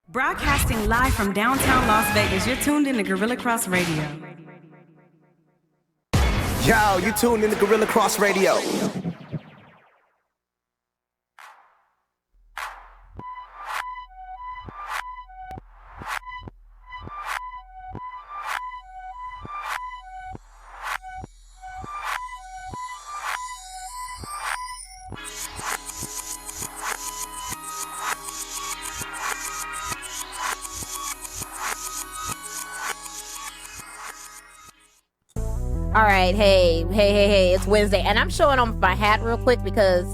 Broadcasting live from downtown Las Vegas, you're tuned in to Gorilla Cross Radio. Yo, you tuned in to Gorilla Cross Radio. All right, hey, it's Wednesday, and I'm showing on my hat real quick because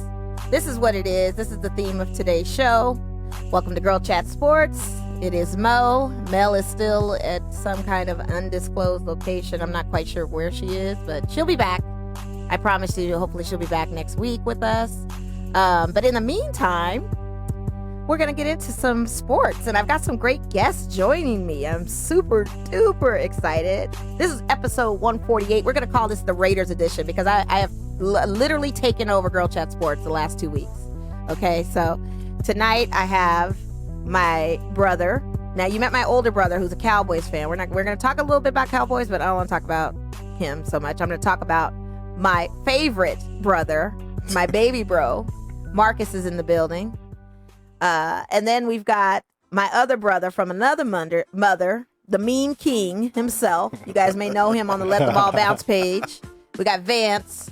this is what it is. This is the theme of today's show. Welcome to Girl Chat Sports. It is Mo. Mel is still at some kind of undisclosed location. I'm not quite sure where she is, but she'll be back. I promise you, hopefully she'll be back next week with us. But in the meantime, we're going to get into some sports, and I've got some great guests joining me. I'm super duper excited. This is episode 148. We're going to call this the Raiders edition because I have literally taken over Girl Chat Sports the last 2 weeks. Okay, so tonight I have my brother. Now, you met my older brother who's a Cowboys fan. We're going to talk a little bit about Cowboys, but I don't want to talk about him so much. I'm going to talk about my favorite brother, my baby bro. Marques is in the building. And then we've got my other brother from another mother, the Mean King himself. You guys may know him on the Let the Ball Bounce page. We got Vance,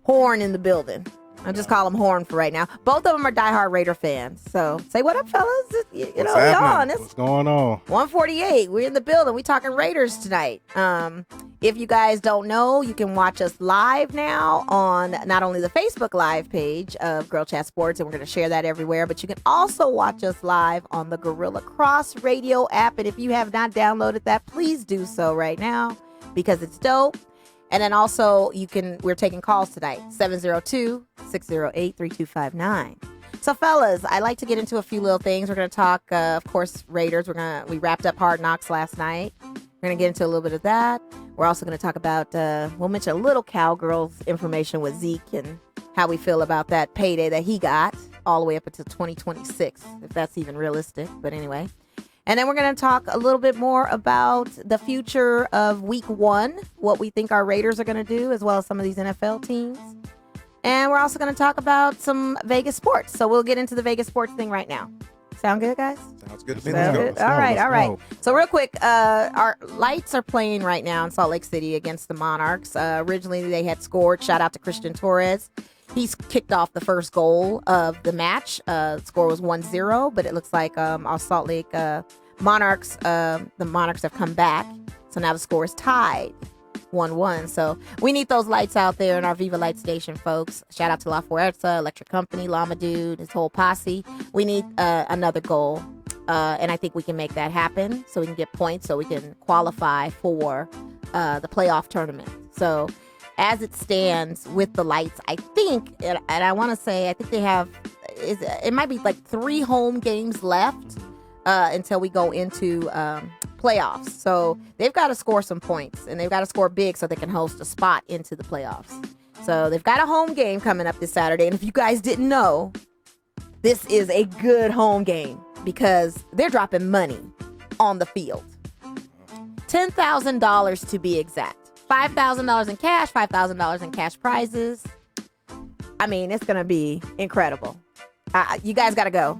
Horn in the building. I'll just call him Horn for right now. Both of them are diehard Raider fans. So say what up, fellas. What's going on? 148. We're in the building. We talking Raiders tonight. If you guys don't know, you can watch us live now on not only the Facebook Live page of Girl Chat Sports, and we're going to share that everywhere, but you can also watch us live on the Gorilla Cross Radio app. And if you have not downloaded that, please do so right now because it's dope. And then also, we're taking calls tonight, 702-608-3259. So, fellas, I like to get into a few little things. We're going to talk, of course, Raiders. We wrapped up Hard Knocks last night. We're going to get into a little bit of that. We're also going to talk about, we'll mention a little Cowgirls information with Zeke and how we feel about that payday that he got all the way up until 2026, if that's even realistic. But anyway. And then we're going to talk a little bit more about the future of week 1, what we think our Raiders are going to do, as well as some of these NFL teams. And we're also going to talk about some Vegas sports. So we'll get into the Vegas sports thing right now. Sound good, guys? Sounds good to me. Sound good? All right. So real quick, our Lights are playing right now in Salt Lake City against the Monarchs. Originally, they had scored. Shout out to Christian Torres. He's kicked off the first goal of the match. The score was 1-0, but it looks like our Salt Lake Monarchs, the Monarchs have come back. So now the score is tied 1-1. So we need those lights out there in our Viva Light Station, folks. Shout out to La Fuerza, Electric Company, Llama Dude, his whole posse. We need another goal. And I think we can make that happen so we can get points so we can qualify for the playoff tournament. So as it stands with the Lights, I think, and I want to say, I think they have, it might be like 3 home games left until we go into playoffs. So they've got to score some points, and they've got to score big so they can host a spot into the playoffs. So they've got a home game coming up this Saturday. And if you guys didn't know, this is a good home game because they're dropping money on the field. $10,000 to be exact. $5,000 in cash, $5,000 in cash prizes. I mean, it's going to be incredible. You guys got to go.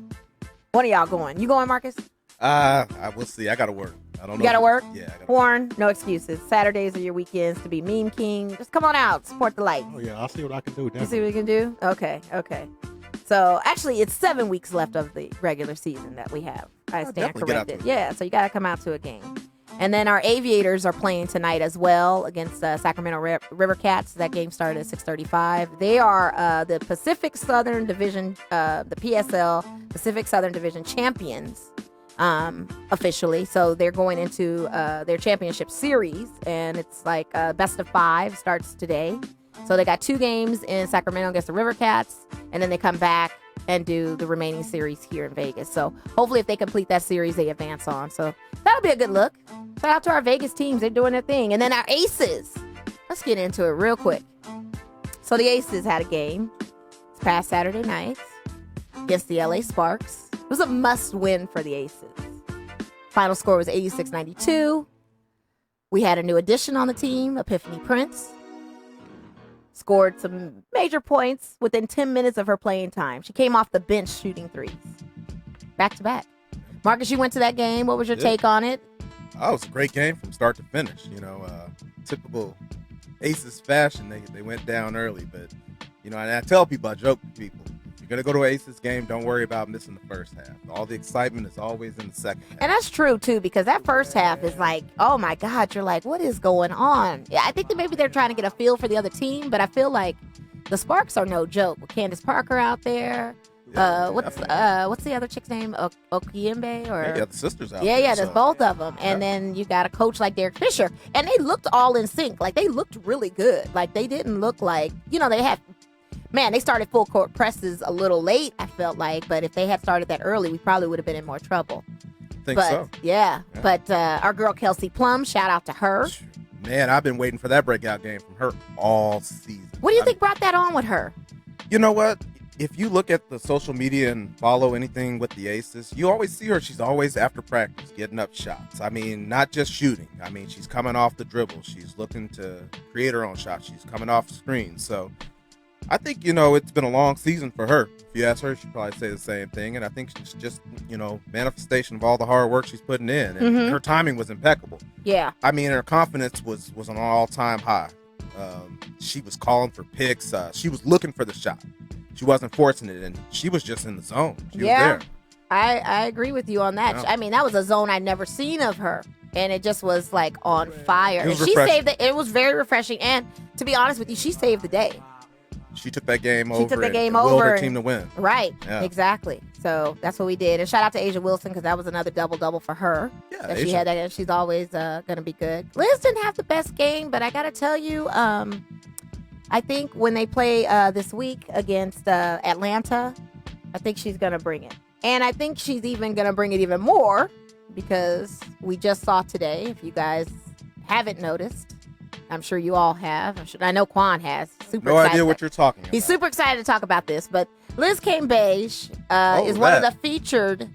One of y'all going. You going, Marques? I will see. I got to work. I don't know. You got to work? Yeah. Horn, no excuses. Saturdays are your weekends to be Meme King. Just come on out. Support the Lights. Oh, yeah. I'll see what I can do. Definitely. You see what you can do? Okay. So, actually, it's 7 weeks left of the regular season that we have. I stand corrected. Yeah, so you got to come out to a game. And then our Aviators are playing tonight as well against Sacramento River Cats. That game started at 6:35. They are the Pacific Southern Division, the PSL Pacific Southern Division champions officially. So they're going into their championship series, and it's like best of 5 starts today. So they got 2 games in Sacramento against the River Cats, and then they come back and do the remaining series here in Vegas. So hopefully if they complete that series, they advance on. So that'll be a good look. Shout out to our Vegas teams. They're doing their thing. And then our Aces. Let's get into it real quick. So the Aces had a game this past Saturday night against the LA Sparks. It was a must win for the Aces. Final score was 86-92. We had a new addition on the team, Epiphany Prince. Scored some major points within 10 minutes of her playing time. She came off the bench shooting threes. Back to back. Marques, you went to that game. What was your take on it? Oh, it was a great game from start to finish. Typical Aces fashion, they went down early. But, and I tell people, I joke with people, if you're going to go to an Aces game, don't worry about missing the first half. All the excitement is always in the second half. And that's true, too, because that first half is like, oh, my God, you're like, what is going on? Yeah, I think that maybe they're trying to get a feel for the other team, but I feel like the Sparks are no joke. With Candace Parker out there. What's the other chick's name? Okiembe or the sisters out there. Yeah, there's both of them. And then you got a coach like Derek Fisher, and they looked all in sync. Like they looked really good. Like they didn't look like they started full court presses a little late. I felt like, but if they had started that early, we probably would have been in more trouble. So. Yeah. But our girl Kelsey Plum, shout out to her. Man, I've been waiting for that breakout game from her all season. What do you think brought that on with her? You know what? If you look at the social media and follow anything with the Aces, you always see her. She's always after practice getting up shots. I mean, not just shooting. I mean, she's coming off the dribble. She's looking to create her own shot. She's coming off the screen. So I think, it's been a long season for her. If you ask her, she'd probably say the same thing. And I think she's just, manifestation of all the hard work she's putting in. And her timing was impeccable. Yeah. I mean, her confidence was an all-time high. She was calling for picks. She was looking for the shot. She wasn't forcing it, and she was just in the zone. She was there. I agree with you on that. Yeah. I mean, that was a zone I'd never seen of her, and it just was like on fire. It was refreshing. It was very refreshing, and to be honest with you, she saved the day. She took that game over. She took the game and over. Willed her team to win. Right. Yeah. Exactly. So that's what we did. And shout out to Asia Wilson because that was another double-double for her. Yeah, that she had that. She's always going to be good. Liz didn't have the best game, but I got to tell you, I think when they play this week against Atlanta, I think she's going to bring it. And I think she's even going to bring it even more because we just saw today, if you guys haven't noticed, I'm sure you all have. I know Kwon has. No idea what you're talking about. He's super excited to talk about this. But Liz Cambage is one of the featured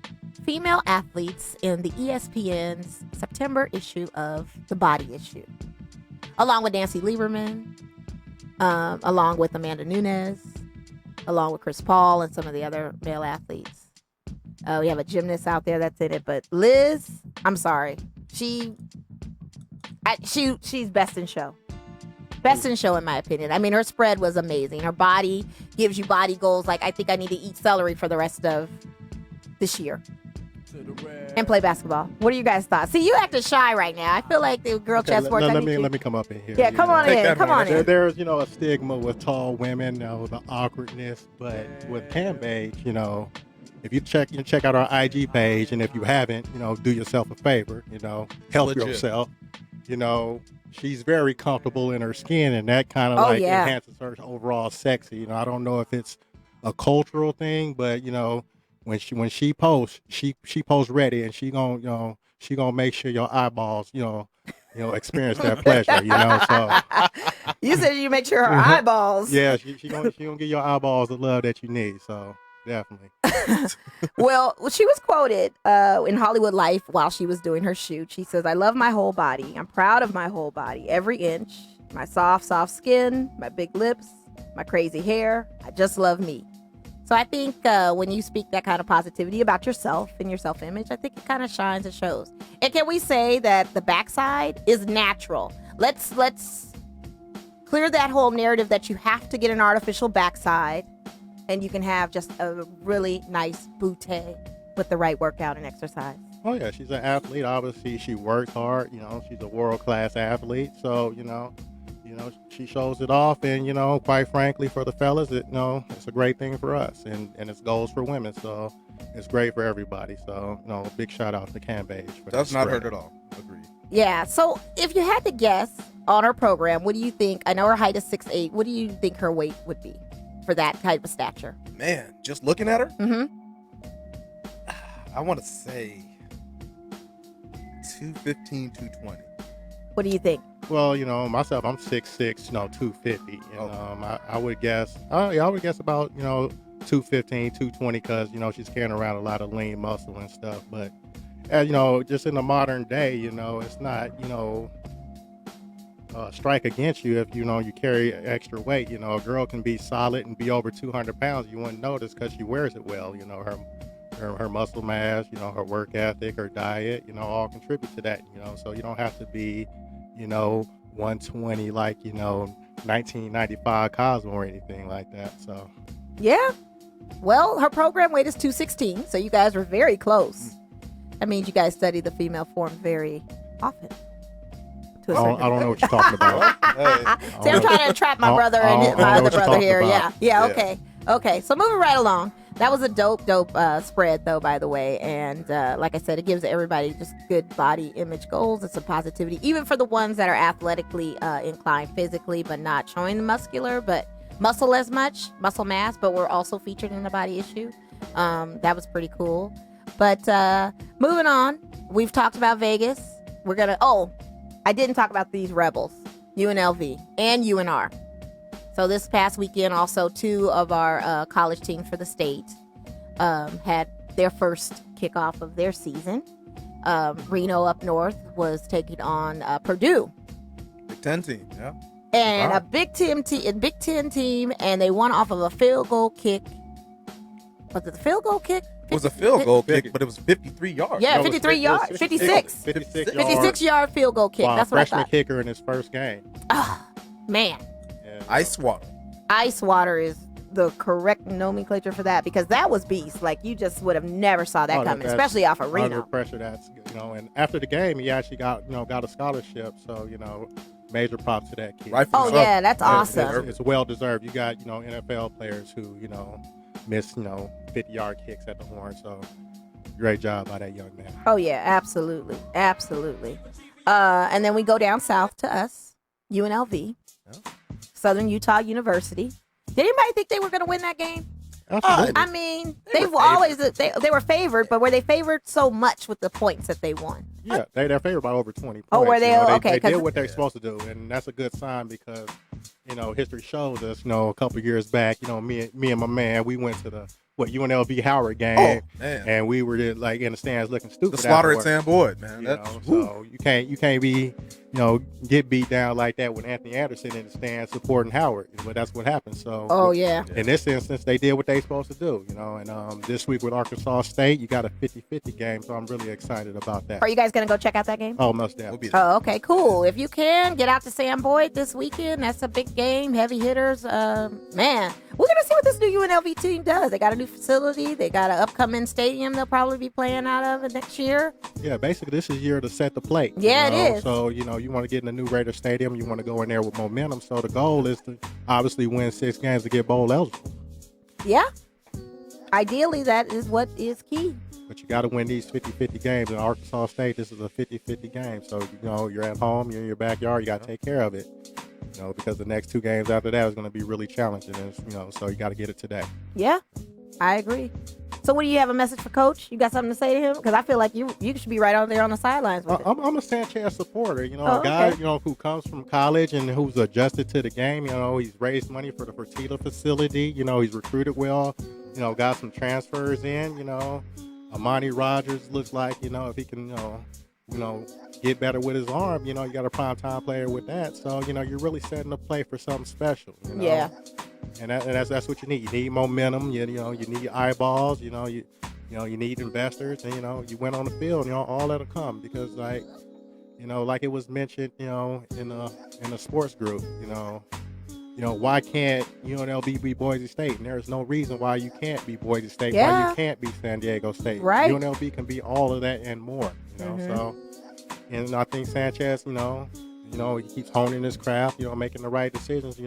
female athletes in the ESPN's September issue of The Body Issue, along with Nancy Lieberman, along with Amanda Nunes, along with Chris Paul and some of the other male athletes. We have a gymnast out there that's in it. But Liz, I'm sorry. She's best in show. Best in show, in my opinion. I mean, her spread was amazing. Her body gives you body goals. Like, I think I need to eat celery for the rest of this year and play basketball. What are you guys' thoughts? See, you acting shy right now. I feel like the girl chat sports. Let me come up in here. Yeah, come on in. Come on in. There's a stigma with tall women, the awkwardness, but with Cambage, if you check out our IG page, and if you haven't, do yourself a favor, help yourself. She's very comfortable in her skin, and that kind of enhances her overall sexy. I don't know if it's a cultural thing, but when she posts, she posts ready, and she gonna make sure your eyeballs experience that pleasure. So you said you make sure her eyeballs. Yeah, she gonna give your eyeballs the love that you need. So. Definitely. Well, she was quoted in Hollywood Life while she was doing her shoot. She says, "I love my whole body. I'm proud of my whole body, every inch. My soft skin, my big lips, my crazy hair. I just love me." So I think when you speak that kind of positivity about yourself and your self-image, I think it kind of shines and shows. And can we say that the backside is natural? Let's clear that whole narrative that you have to get an artificial backside. And you can have just a really nice booty with the right workout and exercise. Oh, yeah. She's an athlete. Obviously, she works hard. She's a world-class athlete. So, she shows it off. And, quite frankly, for the fellas, it's a great thing for us. And it goes for women. So it's great for everybody. So, big shout out to Cambage. Does not hurt at all. Agreed. Yeah. So if you had to guess on her program, what do you think? I know her height is 6'8". What do you think her weight would be for that type of stature? Man, just looking at her? Mm-hmm. I want to say 215, 220. What do you think? Well, myself, I'm 6'6", 250. And I would guess, about, 215, 220 because, she's carrying around a lot of lean muscle and stuff. But just in the modern day, it's not, strike against you if, you carry extra weight. A girl can be solid and be over 200 pounds. You wouldn't notice because she wears it well. Her muscle mass, her work ethic, her diet, all contribute to that, so you don't have to be, 120 like, 1995 Cosmo or anything like that. So, yeah. Well, her program weight is 216, so you guys were very close. That means you guys study the female form very often. I don't know what you're talking about. See, I'm trying to trap my brother and my other brother here. Yeah. Okay. So moving right along. That was a dope spread, though, by the way. And like I said, it gives everybody just good body image goals and some positivity, even for the ones that are athletically inclined physically, but not showing the muscle as much, muscle mass, but we're also featured in the body issue. That was pretty cool. But moving on, we've talked about Vegas. I didn't talk about these Rebels, UNLV and UNR. So this past weekend, also, two of our college teams for the state had their first kickoff of their season. Reno up north was taking on Purdue. Big Ten team, yeah. And a Big Ten team, and they won off of a field goal kick. Was it the field goal kick? It was a field goal kick, but it was 53 yards. Yeah, 53 yards. 56 yard field goal kick. That's what I thought. Freshman kicker in his first game. Oh, man. Yeah. Ice water. Ice water is the correct nomenclature for that, because that was beast. Like, you just would have never saw that coming, especially off of Reno. Under pressure, and after the game, he actually got a scholarship. So, major props to that kid. Yeah, that's awesome. It's well deserved. You got, NFL players who, miss, 50-yard kicks at the horn. So, great job by that young man. Oh, yeah, absolutely. And then we go down south to us, UNLV, Southern Utah University. Did anybody think they were going to win that game? I mean, they were favored, but were they favored so much with the points that they won? Yeah, they're favored by over 20 points. Oh, were they? Okay. They did what they're supposed to do, and that's a good sign because, history shows us, a couple years back, me and my man, we went to the UNLV Howard game, and we were in the stands looking stupid. The slaughter at Sam Boyd, man. So you can't be get beat down like that with Anthony Anderson in the stands supporting Howard. But that's what happened. So in this instance, they did what they supposed to do. And this week with Arkansas State, you got a 50-50 game, so I'm really excited about that. Are you guys gonna go check out that game? Oh, most definitely. Oh, okay, cool. If you can get out to Sam Boyd this weekend, that's a big game. Heavy hitters, man. We're gonna see what this new UNLV team does. They got a new facility. They got an upcoming stadium they'll probably be playing out of next year. Yeah, basically this is year to set the plate. Yeah, it is. So, you want to get in the new Raider Stadium. You want to go in there with momentum. So the goal is to obviously win 6 games to get bowl eligible. Yeah. Ideally, that is what is key. But you got to win these 50-50 games. In Arkansas State, this is a 50-50 game. So, you're at home, you're in your backyard, you got to take care of it. Because the next 2 games after that is going to be really challenging. And, so you got to get it today. Yeah, I agree. So what do you have a message for Coach? You got something to say to him? Because I feel like you should be right on there on the sidelines with it. I'm a Sanchez supporter. A guy, who comes from college and who's adjusted to the game. He's raised money for the Fertitta facility. He's recruited well. Got some transfers in. Amani Rogers looks like, if he can, get better with his arm, you got a primetime player with that. So, you're really setting the play for something special. Yeah. And that's what you need. You need momentum. You need eyeballs. You need investors. And you went on the field. All that'll come because like it was mentioned. In a sports group. Why can't UNLV be Boise State? And there's no reason why you can't be Boise State. Yeah. Why you can't be San Diego State. Right. UNLV can be all of that and more. So, and I think Sanchez, he keeps honing his craft. Making the right decisions.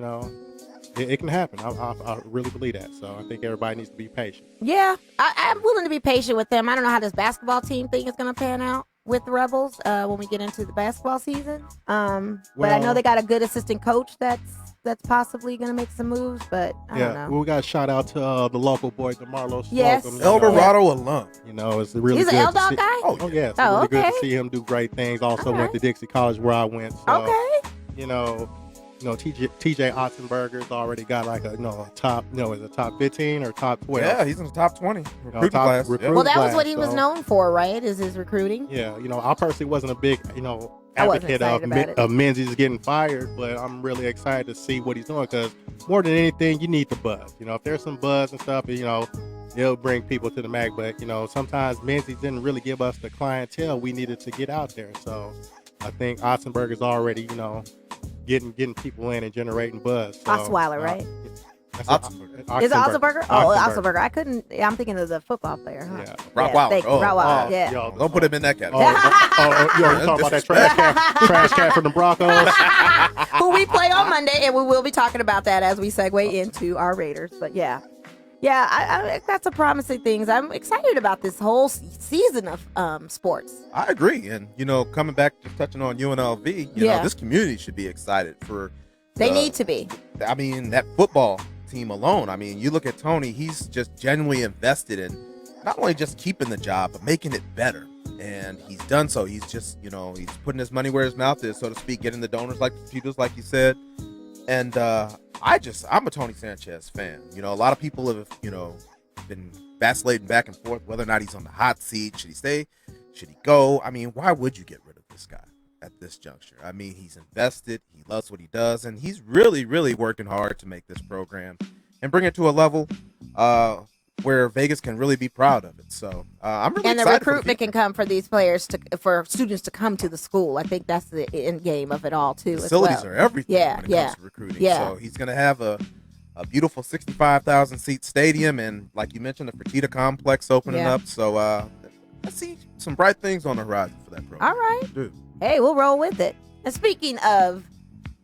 It can happen. I really believe that. So I think everybody needs to be patient. Yeah, I'm willing to be patient with them. I don't know how this basketball team thing is going to pan out with the Rebels when we get into the basketball season. But I know they got a good assistant coach that's possibly going to make some moves, but I don't know. We got a shout out to the local boy, DeMarlo Slocum. Yes. El Dorado alum. It's really He's good. He's an L-Dog guy? Oh, yeah. It's really good to see him do great things. Also went to Dixie College where I went. So, TJ Ottenberger's already got like a top, is it top 15 or top 12? Yeah, he's in the top 20 recruiting class. Well, that was what he was so, known for, right? Is his recruiting? Yeah, I personally wasn't a big, I wasn't advocate excited of Menzies getting fired, but I'm really excited to see what he's doing because more than anything, you need the buzz. If there's some buzz and stuff, it'll bring people to the MAC. But sometimes Menzies didn't really give us the clientele we needed to get out there. So I think Ottenberger's already, getting people in and generating buzz. So, Osweiler, right? Ottenberger. Is it Ottenberger? Oh, Ottenberger. I'm thinking of the football player. Huh? Yeah. Rottweiler. Rottweiler, yeah. Don't put him in that category. You already talking about that trash cat from the Broncos? Who we play on Monday, and we will be talking about that as we segue into our Raiders. But yeah, I that's a promising things. I'm excited about this whole season of sports. I agree, and coming back, just touching on UNLV, this community should be excited for. They need to be. I mean, that football team alone. I mean, you look at Tony; he's just genuinely invested in not only just keeping the job, but making it better. And he's done so. He's just, he's putting his money where his mouth is, so to speak, getting the donors like the Peters, like you said. And I'm a Tony Sanchez fan. A lot of people have, been vacillating back and forth whether or not he's on the hot seat. Should he stay? Should he go? I mean, why would you get rid of this guy at this juncture? I mean, he's invested. He loves what he does, and he's really, really working hard to make this program and bring it to a level where Vegas can really be proud of it. So I'm really excited. And the recruitment can come for these players for students to come to the school. I think that's the end game of it all too. Facilities are everything when it comes to recruiting. Yeah. So he's going to have a beautiful 65,000 seat stadium, and like you mentioned, the Fertitta complex opening up. So let's see some bright things on the horizon for that program. All right. Dude. Hey, we'll roll with it. And speaking of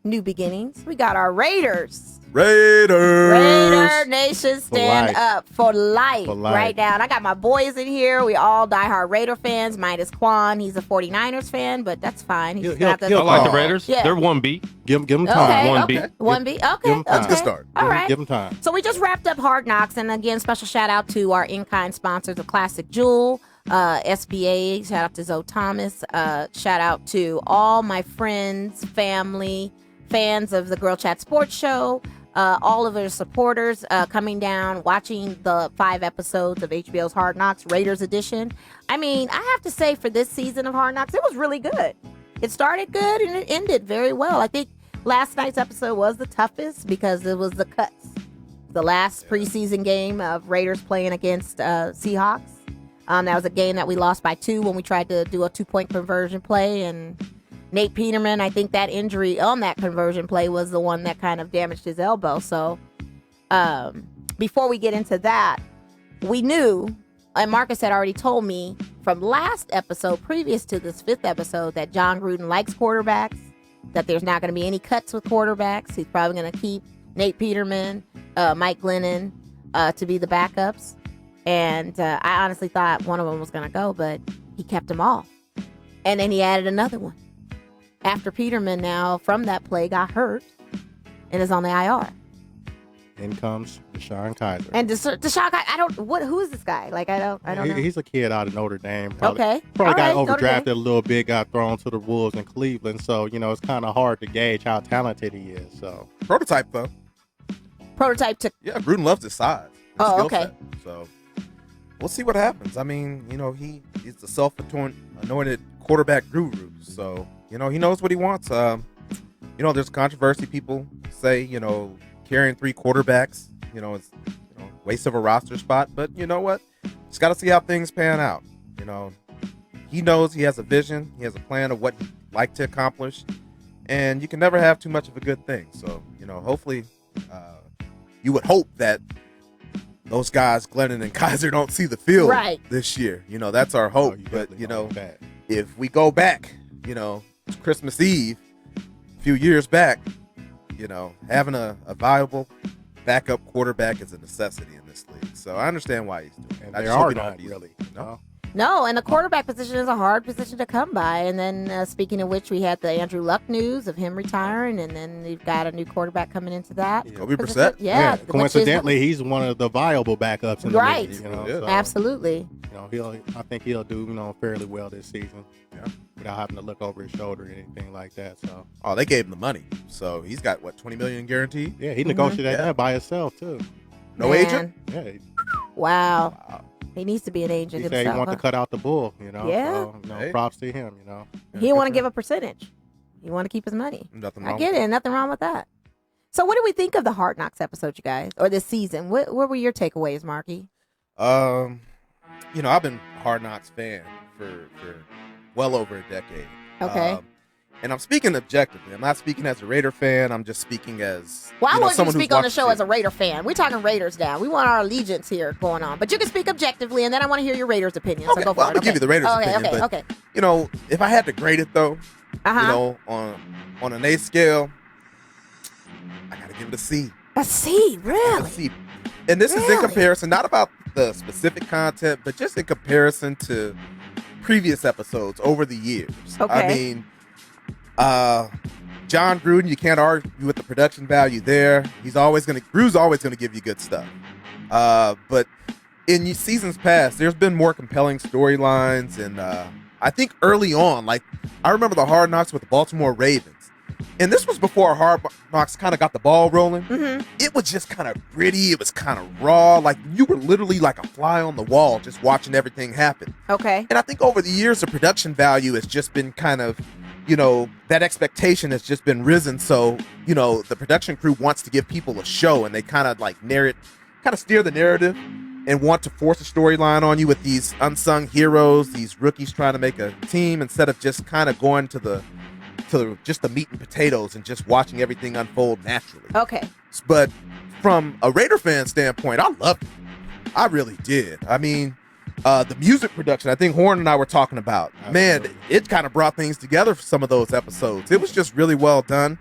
new beginnings, we got our Raiders. Raider Nation, stand up for life right now. And I got my boys in here. We all diehard Raider fans, minus Kwon. He's a 49ers fan, but that's fine. I like the Raiders. Yeah. They're 1B. Give them time. Okay, 1B. 1B. Okay. That's a good start. All right. Give them time. So we just wrapped up Hard Knocks. And again, special shout out to our in-kind sponsors of Classic Jewel, SBA. Shout out to Zoe Thomas. Shout out to all my friends, family, fans of the Girl Chat Sports Show. All of their supporters coming down, watching the 5 episodes of HBO's Hard Knocks, Raiders Edition. I mean, I have to say for this season of Hard Knocks, it was really good. It started good and it ended very well. I think last night's episode was the toughest because it was the cuts. The last preseason game of Raiders playing against Seahawks. That was a game that we lost by 2 when we tried to do a 2-point conversion play, and Nate Peterman, I think that injury on that conversion play was the one that kind of damaged his elbow. So before we get into that, we knew, and Marques had already told me from last episode, previous to this 5th episode, that John Gruden likes quarterbacks, that there's not going to be any cuts with quarterbacks. He's probably going to keep Nate Peterman, Mike Glennon to be the backups. And I honestly thought one of them was going to go, but he kept them all. And then he added another one. After Peterman now from that play got hurt and is on the IR. In comes Deshaun Kaiser. And Deshaun Kaiser, who is this guy? Like, I don't know. He's a kid out of Notre Dame. Probably got overdrafted a little bit, got thrown to the Wolves in Cleveland. So, it's kind of hard to gauge how talented he is. So Prototype, though. Yeah, Gruden loves his size. Oh, okay. Set. So we'll see what happens. I mean, he's the self-anointed quarterback guru. So, he knows what he wants. There's controversy. People say, carrying 3 quarterbacks, it's waste of a roster spot. But you know what? Just got to see how things pan out. He knows he has a vision. He has a plan of what he'd like to accomplish. And you can never have too much of a good thing. So, hopefully you would hope that those guys, Glennon and Kaiser, don't see the field this year. That's our hope. But, if we go back, Christmas Eve, a few years back, having a viable backup quarterback is a necessity in this league. So I understand why he's doing it. And they are not really. No, No, and the quarterback position is a hard position to come by. And then, speaking of which, we had the Andrew Luck news of him retiring, and then we've got a new quarterback coming into that. Kobe Brissett. Yeah. Coincidentally, he's one of the viable backups in the league. You know, Yeah. so, Absolutely. I think he'll do fairly well this season. Yeah. Without having to look over his shoulder or anything like that. So. Oh, they gave him the money, so he's got what, $20 million guaranteed? Yeah, he negotiated that by himself too. No Man. agent? Yeah. Wow. He needs to be an agent He himself. said he wanted huh? to cut out the bull. Yeah. So, Hey. props to him. He didn't want to give a percentage. He want to keep his money. Nothing I wrong get with it. Nothing wrong with that. So, what do we think of the Hard Knocks episode, you guys, or this season? What were your takeaways, Marques? I've been a Hard Knocks fan for well over a decade. Okay. And I'm speaking objectively. I'm not speaking as a Raider fan. I'm just speaking as Well, I want you to someone who's speak on the watched show as a series. Raider fan. We're talking Raiders now. We want our allegiance here going on. But you can speak objectively, and then I want to hear your Raiders opinion. Okay, So go for well, it. I'm gonna give you the Raiders okay, opinion. Okay, but, okay. If I had to grade it though, Uh-huh. on an A scale, I gotta give it a C. A C, A really? C. And this is in Really? comparison, not about the specific content, but just in comparison to previous episodes over the years. Okay. I mean, John Gruden, you can't argue with the production value there. Gru's always gonna give you good stuff. But in seasons past, there's been more compelling storylines, and I think early on, like I remember the Hard Knocks with the Baltimore Ravens. And this was before Hard Knocks kind of got the ball rolling. Mm-hmm. It was just kind of gritty. It was kind of raw. Like you were literally like a fly on the wall just watching everything happen. Okay. And I think over the years, the production value has just been kind of, that expectation has just been risen. So, the production crew wants to give people a show, and they kind of like steer the narrative and want to force a storyline on you with these unsung heroes, these rookies trying to make a team instead of just kind of going to just the meat and potatoes and just watching everything unfold naturally. Okay. But from a Raider fan standpoint, I loved it. I really did. I mean, the music production, I think Horn and I were talking about, man, it kind of brought things together for some of those episodes. It was just really well done.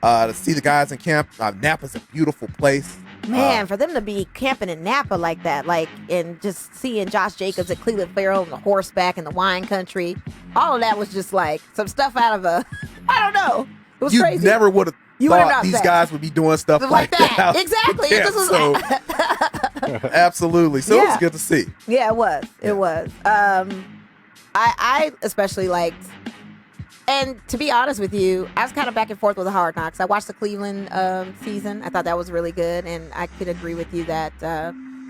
To see the guys in camp, Napa's a beautiful place. Man, for them to be camping in Napa like that, and just seeing Josh Jacobs and Cleveland Farrell on the horseback in the wine country, all of that was just like some stuff out of I don't know. It was You crazy. never would have would've thought not these said. guys would be doing stuff like that. out Exactly. in It just camp. was, So, absolutely. So it was Yeah. good to see. Yeah, it was. It was. I especially liked, and to be honest with you, I was kind of back and forth with the Hard Knocks. I watched the Cleveland season. I thought that was really good, and I could agree with you that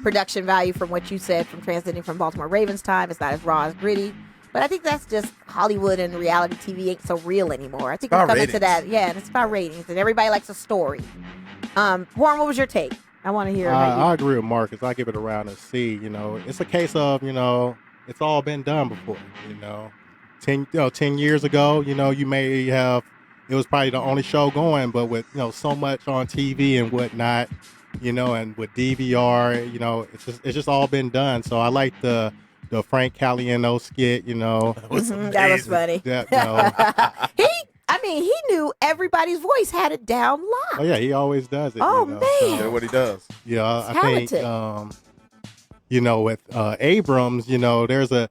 production value from what you said from transiting from Baltimore Ravens time, it's not as raw as gritty. But I think that's just Hollywood, and reality TV ain't so real anymore. I think we're About coming to ratings. that. Yeah, and it's about ratings, and everybody likes a story. Warren, what was your take? I want to hear. I agree with Marques. I give it around a C. It's a case of it's all been done before. 10 years ago, you may have. It was probably the only show going, but with so much on TV and whatnot, and with DVR, it's just all been done. So I like the Frank Caliendo skit. That was that was funny. That, He knew everybody's voice, had it down locked. oh yeah, he always does it. Oh, man. man. Yeah, what he does. Yeah, He's I think talented. with Abrams, there's an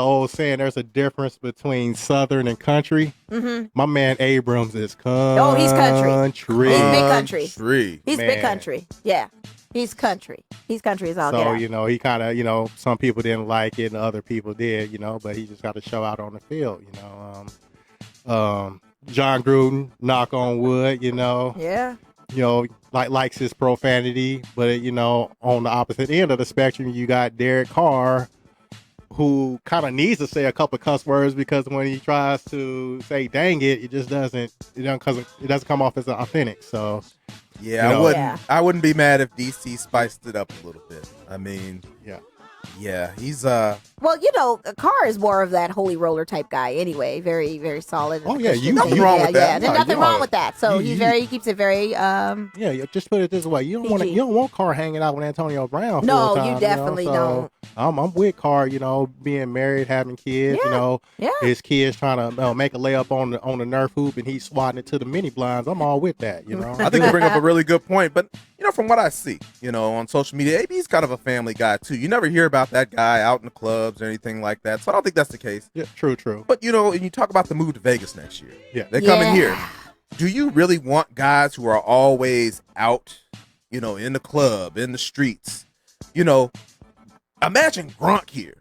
old saying, there's a difference between Southern and country. Mm-hmm. My man Abrams is country. Oh, he's country. He's big country. He's Man. big country. Yeah. He's country. He's country as all get So, out. he kind of, some people didn't like it and other people did, but he just got to show out on the field, John Gruden, knock on wood, Yeah. likes his profanity, but on the opposite end of the spectrum, you got Derek Carr, who kind of needs to say a couple of cuss words, because when he tries to say "dang it," it doesn't come off as authentic. So Yeah, I wouldn't be mad if DC spiced it up a little bit. I mean, yeah, he's Well, Carr is more of that holy roller type guy anyway. Very, very solid. Oh, yeah, nothing wrong with that. There's No, nothing you wrong are. with that. So he keeps it very. yeah, just put it this way: you don't PG. want Carr hanging out with Antonio Brown. No, full time, you definitely so, don't. I'm with Carr, being married, having kids, his kids trying to make a layup on the Nerf hoop and he's swatting it to the mini blinds. I'm all with that, I think you bring up a really good point, but from what I see, on social media, AB's kind of a family guy too. You never hear about that guy out in the clubs or anything like that. So I don't think that's the case. Yeah, true. But and you talk about the move to Vegas next year. Yeah. They're coming here. Do you really want guys who are always out, in the club, in the streets? Imagine Gronk here,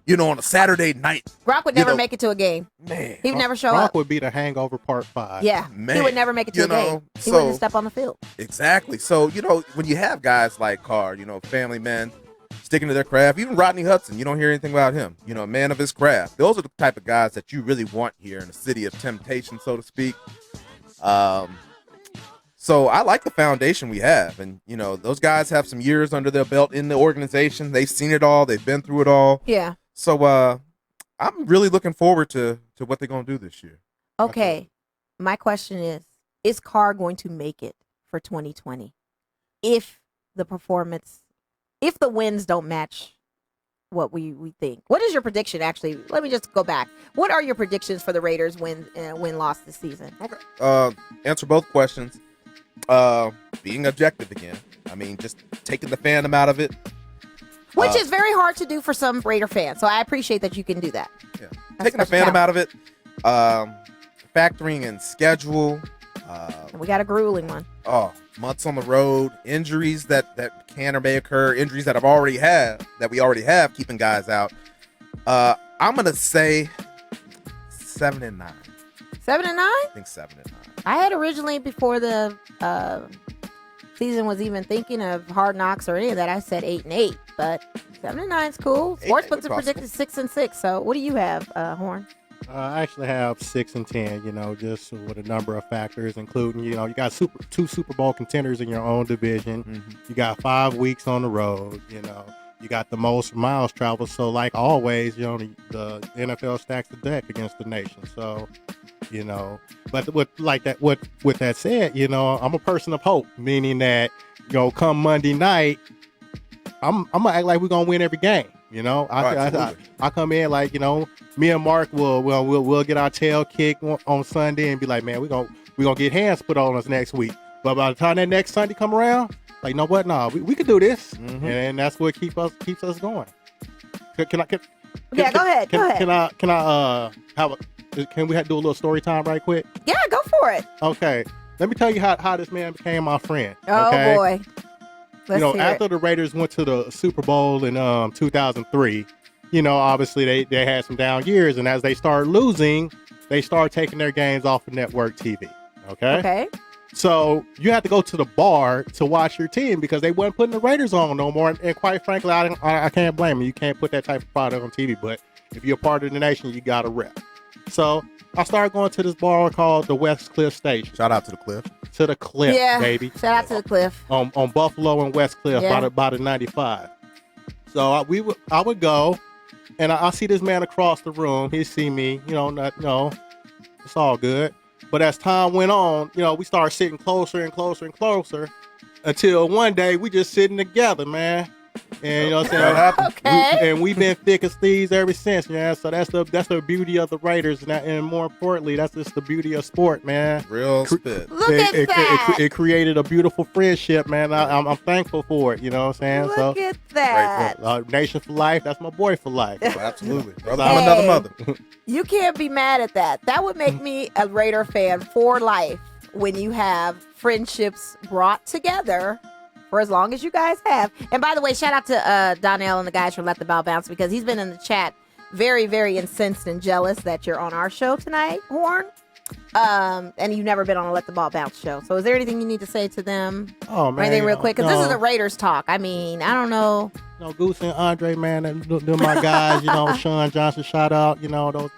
on a Saturday night. Gronk would never make it to a game. Man. He would never show Gronk up. would be the Hangover Part 5. Yeah. Man. He would never make it to a game. He wouldn't step on the field. Exactly. So, when you have guys like Carr, family men, sticking to their craft, even Rodney Hudson, you don't hear anything about him, a man of his craft. Those are the type of guys that you really want here in the city of temptation, so to speak. So I like the foundation we have, and those guys have some years under their belt in the organization. They've seen it all. They've been through it all. Yeah. So I'm really looking forward to what they're going to do this year. Okay. My question is Carr going to make it for 2020? If the wins don't match what we think. What is your prediction, actually? Let me just go back. What are your predictions for the Raiders win-loss this season? Okay. Answer both questions. Being objective again. I mean, just taking the fandom out of it. Which is very hard to do for some Raider fans. So I appreciate that you can do that. Yeah. Taking the fandom out of it. Factoring in schedule. We got a grueling one. Months on the road, injuries that can or may occur, injuries that we already have, keeping guys out. I'm gonna say 7-9. 7-9? I think 7-9. I had originally, before the season was even thinking of Hard Knocks or any of that, I said 8-8. But 7-9 is cool. Sportsbooks are predicted 6-6. So what do you have, Horn? I actually have 6-10, just with a number of factors, including, you got two Super Bowl contenders in your own division. Mm-hmm. You got 5 weeks on the road, you got the most miles traveled. So like always, the NFL stacks the deck against the nation. So, but with that said, I'm a person of hope, meaning that, come Monday night, I'm gonna act like we're gonna win every game. I come in like, me and Mark we'll get our tail kicked on Sunday and be like, man, we're gonna get hands put on us next week. But by the time that next Sunday come around, like, you know what? Nah, we could do this, and that's what keeps us going. Can I? Go ahead. Can we do a little story time right quick? Yeah, go for it. Okay, let me tell you how this man became my friend. Oh okay? Boy. After the Raiders went to the Super Bowl in 2003, obviously they had some down years, and as they started losing, they started taking their games off of network TV. Okay. So you had to go to the bar to watch your team because they wasn't putting the Raiders on no more. And quite frankly, I can't blame them. You can't put that type of product on TV, but if you're a part of the nation, you got to rep. So I started going to this bar called the West Cliff Station. Shout out to the Cliff. To the Cliff, baby. Shout out to the Cliff. On Buffalo and West Cliff, by the 95. So I would go, and I see this man across the room. He see me, it's all good. But as time went on, we started sitting closer and closer and closer until one day we just sitting together, man. And you know what I'm saying? And we've been thick as thieves ever since, man. So that's the beauty of the Raiders, and more importantly, that's just the beauty of sport, man. Real spit. Look at that. It created a beautiful friendship, man. I'm thankful for it. You know what I'm saying? Look at that. Nation for life. That's my boy for life. Oh, absolutely, brother. I'm another mother. You can't be mad at that. That would make me a Raider fan for life when you have friendships brought together for as long as you guys have. And by the way, shout out to Donnell and the guys from Let the Ball Bounce, because he's been in the chat very, very incensed and jealous that you're on our show tonight, Horn. And you've never been on a Let the Ball Bounce show. So is there anything you need to say to them? Oh, man. Or anything real quick? Because this is the Raiders talk. I mean, I don't know. Goose and Andre, man, they're my guys. Sean Johnson, shout out. Those.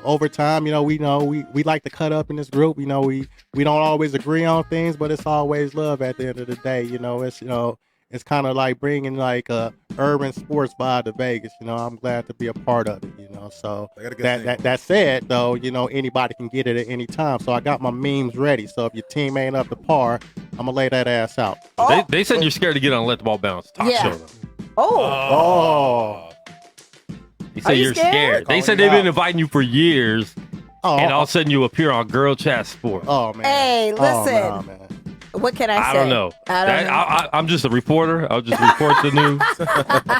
Over time, we like to cut up in this group. We don't always agree on things, but it's always love at the end of the day. It's kind of like bringing like urban sports vibe to Vegas. I'm glad to be a part of it. So that said, though, anybody can get it at any time. So I got my memes ready. So if your team ain't up to par, I'm gonna lay that ass out. They said you're scared to get on Let the Ball Bounce talk show. Oh. He said you're scared. They said they've been inviting you for years, and all of a sudden you appear on Girl Chat Sports. Oh man. Hey, listen. Oh, no, man. What can I say? I don't know. I'm just a reporter. I'll just report the news.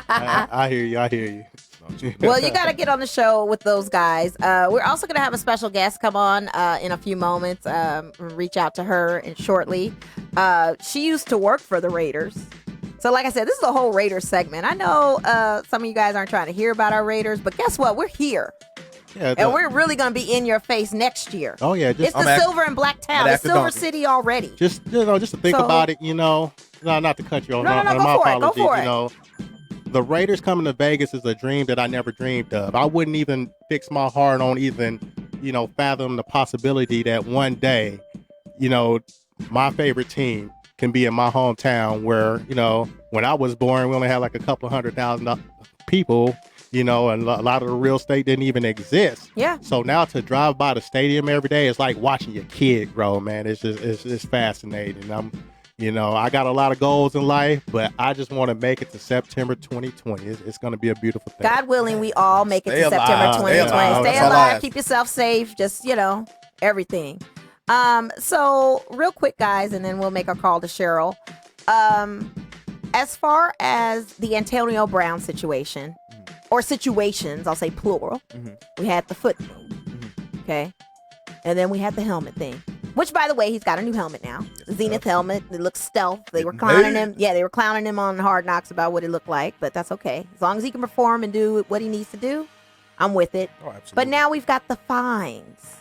I hear you. I hear you. Well, you got to get on the show with those guys. We're also going to have a special guest come on in a few moments. Reach out to her shortly. She used to work for the Raiders. So like I said, this is a whole Raiders segment. I know some of you guys aren't trying to hear about our Raiders, but guess what? We're here. Yeah, and we're really going to be in your face next year. Oh, yeah. It's the silver and black town. It's Silver City already. Just to think about it, no, not to cut you off. No, my apologies. Go for it. The Raiders coming to Vegas is a dream that I never dreamed of. I wouldn't even fix my heart on even, fathom the possibility that one day, my favorite team can be in my hometown where, when I was born, we only had like a couple 100,000 people, and a lot of the real estate didn't even exist. Yeah. So now to drive by the stadium every day, it's like watching your kid grow, man. It's just, it's fascinating. I got a lot of goals in life, but I just want to make it to September 2020. It's going to be a beautiful thing. God willing, we all make it to September 2020. Stay alive. Keep yourself safe. Just, everything. So real quick, guys, and then we'll make our call to Sheryl. As far as the Antonio Brown situation, or situations, I'll say plural, we had the foot thing, okay? And then we had the helmet thing. Which, by the way, he's got a new helmet now. The Zenith helmet. It looks stealth. They were clowning him. Yeah, they were clowning him on Hard Knocks about what it looked like, but that's okay. As long as he can perform and do what he needs to do, I'm with it. Oh, absolutely. But now we've got the fines.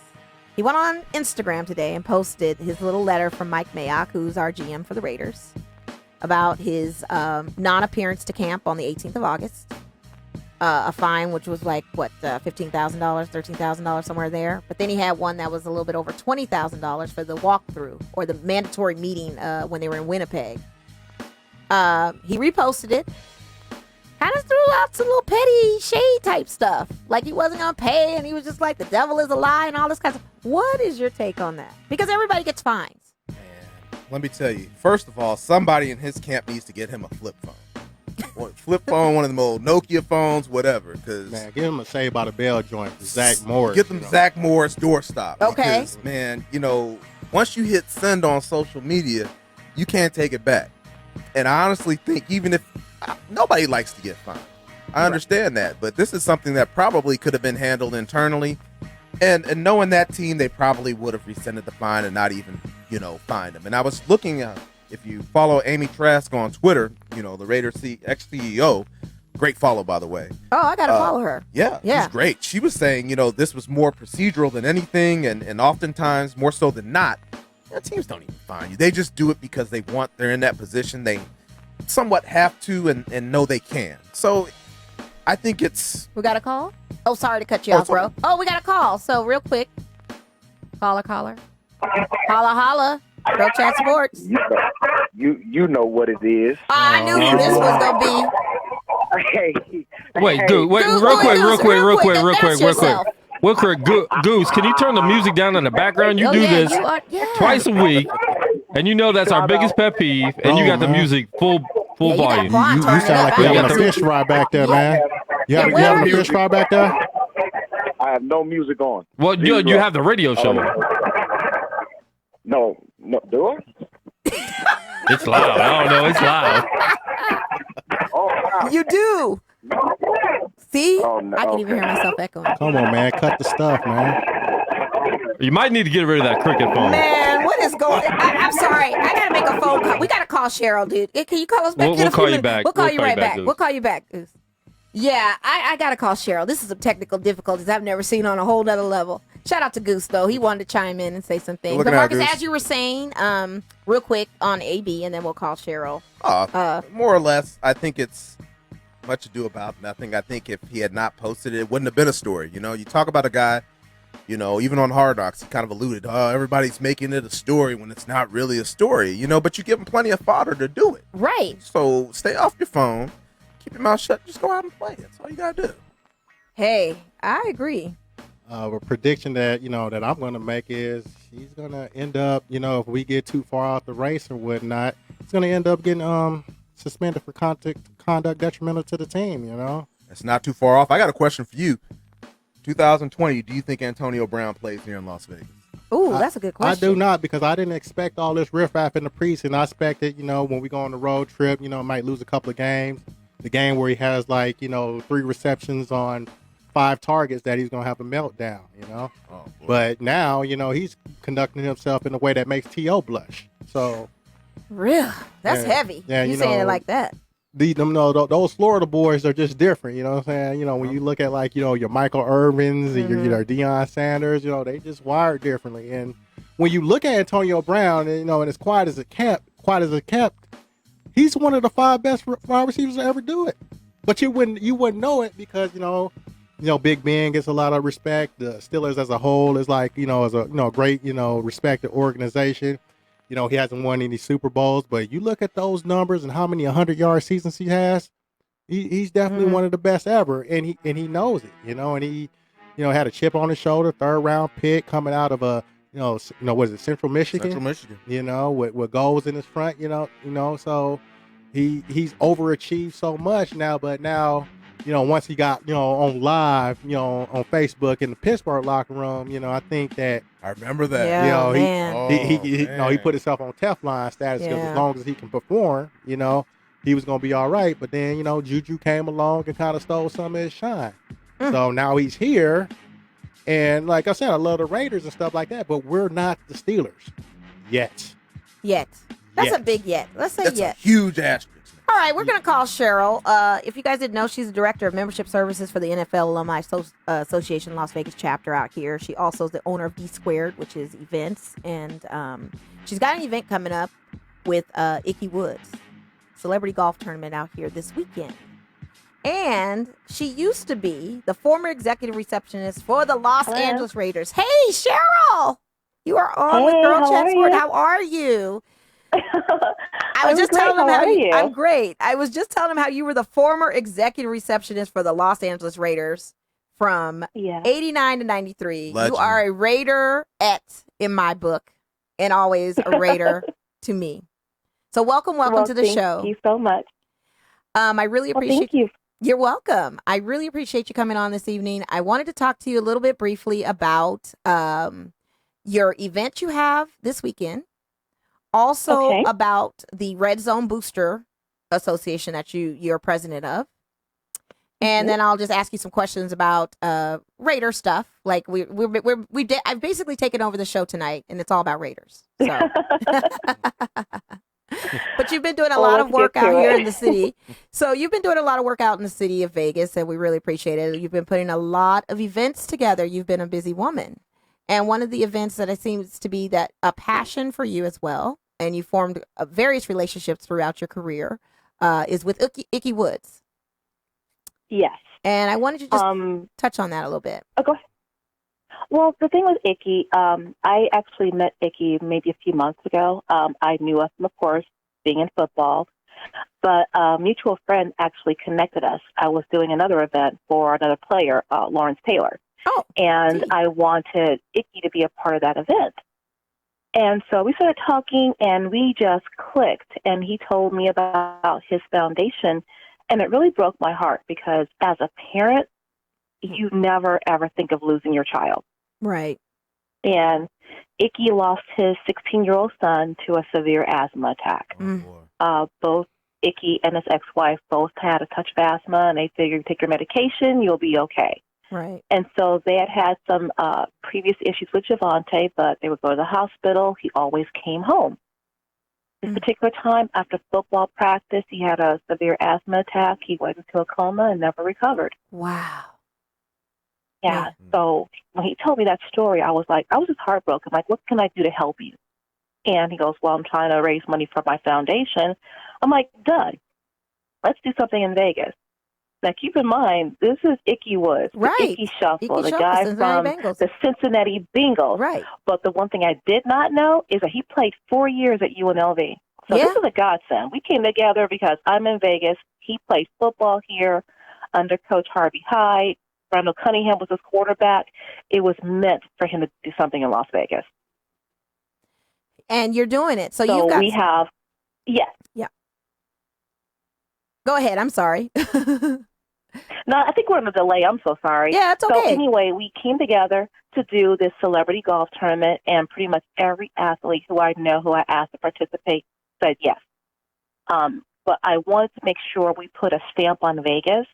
He went on Instagram today and posted his little letter from Mike Mayock, who's our GM for the Raiders, about his non-appearance to camp on the 18th of August. A fine, which was like, $15,000, $13,000, somewhere there. But then he had one that was a little bit over $20,000 for the walkthrough or the mandatory meeting when they were in Winnipeg. He reposted it. Kind of threw out some little petty shade type stuff. Like he wasn't going to pay and he was just like, the devil is a lie and all this kind of stuff. What is your take on that? Because everybody gets fines. Man, let me tell you. First of all, somebody in his camp needs to get him a flip phone. Flip phone, one of them old Nokia phones, whatever. Man, give him a Saved by the Bell joint, Zach Morris. Get them Zach Morris doorstop. Okay. Because, man, once you hit send on social media, you can't take it back. And I honestly think even if nobody likes to get fined, I understand that, but this is something that probably could have been handled internally. And knowing that team, they probably would have rescinded the fine and not even, fined them. And I was looking at. If you follow Amy Trask on Twitter, the Raiders ex-CEO, great follow, by the way. Oh, I got to follow her. Yeah, she's great. She was saying, this was more procedural than anything, and oftentimes, more so than not, teams don't even fine you. They just do it because they're in that position. They somewhat have to and know they can. So I think it's... We got a call? Oh, sorry to cut you off, bro. Oh, we got a call. So real quick. Caller. Holla. Girl Chat Sports. You know what it is. I knew who this was gonna be. Wait, Goose, real quick. Goose, can you turn the music down in the background? You do this twice a week, and that's our biggest pet peeve. And you got the music full volume. You sound like you're having a fish fry back there, man. You having a fish fry back there? I have no music on. Well, you have the radio show on. No, do I? It's loud. I don't know. It's loud. Oh, you do. See? Oh, no. I can even hear myself echoing. Come on, man. Cut the stuff, man. You might need to get rid of that cricket phone. Man, what is going on? I'm sorry. I got to make a phone call. We got to call Sheryl, dude. Can you call us back? We'll call you back. We'll call you right back. We'll call you back. Yeah, I got to call Sheryl. This is some technical difficulties I've never seen on a whole nother level. Shout out to Goose, though. He wanted to chime in and say some things. But Marques, as you were saying, real quick on AB, and then we'll call Sheryl. More or less, I think it's much ado about nothing. I think if he had not posted it wouldn't have been a story. You talk about a guy, even on Hard Knocks, he kind of alluded, everybody's making it a story when it's not really a story, but you give him plenty of fodder to do it. Right. So stay off your phone, keep your mouth shut, just go out and play. That's all you got to do. Hey, I agree. A prediction that that I'm going to make is he's going to end up, if we get too far out the race or whatnot, he's going to end up getting suspended for conduct detrimental to the team. You know, It's not too far off. I got a question for you. 2020, do you think Antonio Brown plays here in Las Vegas? Ooh, that's a good question. I do not, because I didn't expect all this riffraff in the preseason. I expected, when we go on the road trip, might lose a couple of games. The game where he has 3 receptions on 5 targets, that he's going to have a meltdown, Oh, but now, he's conducting himself in a way that makes T.O. blush. So. Real. That's heavy. Yeah, you saying it like that. Those Florida boys are just different, you know what I'm saying? When you look at your Michael Irvins and your Deion Sanders, they just wired differently. And when you look at Antonio Brown, and as quiet as it kept, he's one of the 5 best wide receivers to ever do it. But you wouldn't know it because Big Ben gets a lot of respect. The Steelers as a whole is as a great respected organization. He hasn't won any Super Bowls, but you look at those numbers and how many 100-yard seasons he has. He's definitely one of the best ever, and he knows it. And he had a chip on his shoulder, 3rd-round pick coming out of a what is it, Central Michigan? Central Michigan. With goals in his front. So he's overachieved so much now, but now. Once he got, on live, on Facebook in the Pittsburgh locker room, I think that. I remember that. He put himself on Teflon status because as long as he can perform, he was going to be all right. But then, Juju came along and kind of stole some of his shine. So now he's here. And like I said, I love the Raiders and stuff like that, but we're not the Steelers yet. That's a big yet. Let's say That's yet. A huge asterisk. All right, we're going to call Sheryl. If you guys didn't know, she's the director of membership services for the NFL Alumni Association Las Vegas chapter out here. She also is the owner of D Squared, which is events. And she's got an event coming up with Ickey Woods, celebrity golf tournament out here this weekend. And she used to be the former executive receptionist for the Los Angeles Raiders. Hey, Sheryl! You are on with Girl Chat Sport. How are you? I was just telling him how you. I'm great. I was just telling him how you were the former executive receptionist for the Los Angeles Raiders from 89 to 93. Legend. You are a Raiderette in my book and always a Raider to me. So welcome to the show. Thank you so much. I really appreciate thank you. You're welcome. I really appreciate you coming on this evening. I wanted to talk to you a little bit briefly about your event you have this weekend. Also about the Red Zone Booster Association that you're president of. And then I'll just ask you some questions about Raider stuff. Like I've basically taken over the show tonight, and it's all about Raiders. So, but you've been doing a lot of work out here in the city. So you've been doing a lot of work out in the city of Vegas, and we really appreciate it. You've been putting a lot of events together. You've been a busy woman, and one of the events that it seems to be that a passion for you as well. And you formed various relationships throughout your career, is with Ickey Woods. Yes. And I wanted you to just touch on that a little bit. Oh, go ahead. Well, the thing with Ickey, I actually met Ickey maybe a few months ago. I knew of him, of course, being in football. But a mutual friend actually connected us. I was doing another event for another player, Lawrence Taylor. Oh, and I wanted Ickey to be a part of that event. And so we started talking, and we just clicked, and he told me about his foundation, and it really broke my heart because as a parent, you never, ever think of losing your child. Right. And Ickey lost his 16-year-old son to a severe asthma attack. Both Ickey and his ex-wife both had a touch of asthma, and they figured, take your medication, you'll be okay. Right. And so they had some previous issues with Javante, but they would go to the hospital. He always came home. This particular time, after football practice, he had a severe asthma attack. He went into a coma and never recovered. Wow. Yeah. So when he told me that story, I was just heartbroken. Like, what can I do to help you? And he goes, well, I'm trying to raise money for my foundation. I'm like, done. Let's do something in Vegas. Now, keep in mind, this is Ickey Woods, right. the Ickey Shuffle, the guy from the Cincinnati Bengals. Right. But the one thing I did not know is that he played 4 years at UNLV. So this is a godsend. We came together because I'm in Vegas. He played football here under Coach Harvey Hyde. Randall Cunningham was his quarterback. It was meant for him to do something in Las Vegas. And you're doing it. So we have, yes. Yeah. Go ahead. I'm sorry. No, I think we're in a delay. I'm so sorry. Yeah, it's okay. So anyway, we came together to do this celebrity golf tournament, and pretty much every athlete who I know who I asked to participate said yes. But I wanted to make sure we put a stamp on Vegas.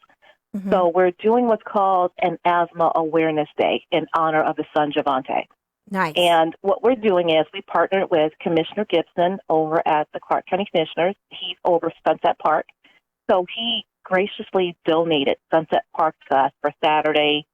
Mm-hmm. So we're doing what's called an Asthma Awareness Day in honor of his son, Javante. Nice. And what we're doing is we partnered with Commissioner Gibson over at the Clark County Commissioners. He's over Sunset Park. So he graciously donated Sunset Park to us for Saturday,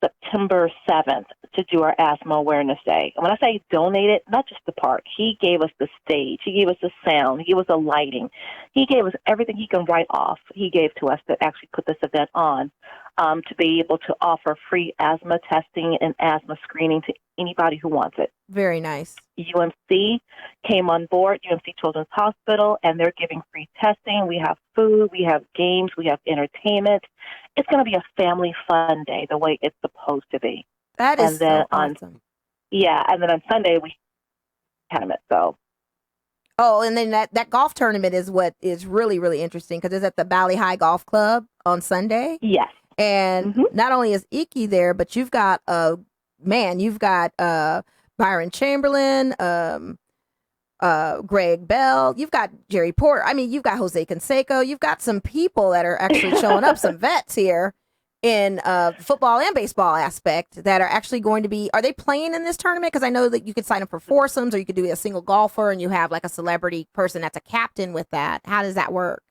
September 7th, to do our Asthma Awareness Day. And when I say donated, not just the park. He gave us the stage. He gave us the sound. He gave us the lighting. He gave us everything he can write off. He gave to us to actually put this event on, to be able to offer free asthma testing and asthma screening to anybody who wants it. Very nice. UMC came on board, UMC Children's Hospital, and they're giving free testing. We have food, we have games, we have entertainment. It's going to be a family fun day, the way it's supposed to be. That is so awesome. And then on Sunday, we tournament. So. Oh, and then that golf tournament is what is really, really interesting because it's at the Valley High Golf Club on Sunday. Yes. And not only is Ickey there, but you've got Byron Chamberlain, Greg Bell, you've got Jerry Porter. I mean, you've got Jose Canseco. You've got some people that are actually showing up, some vets here in football and baseball aspect that are actually going to be, are they playing in this tournament? Because I know that you could sign up for foursomes or you could do a single golfer and you have like a celebrity person that's a captain with that. How does that work?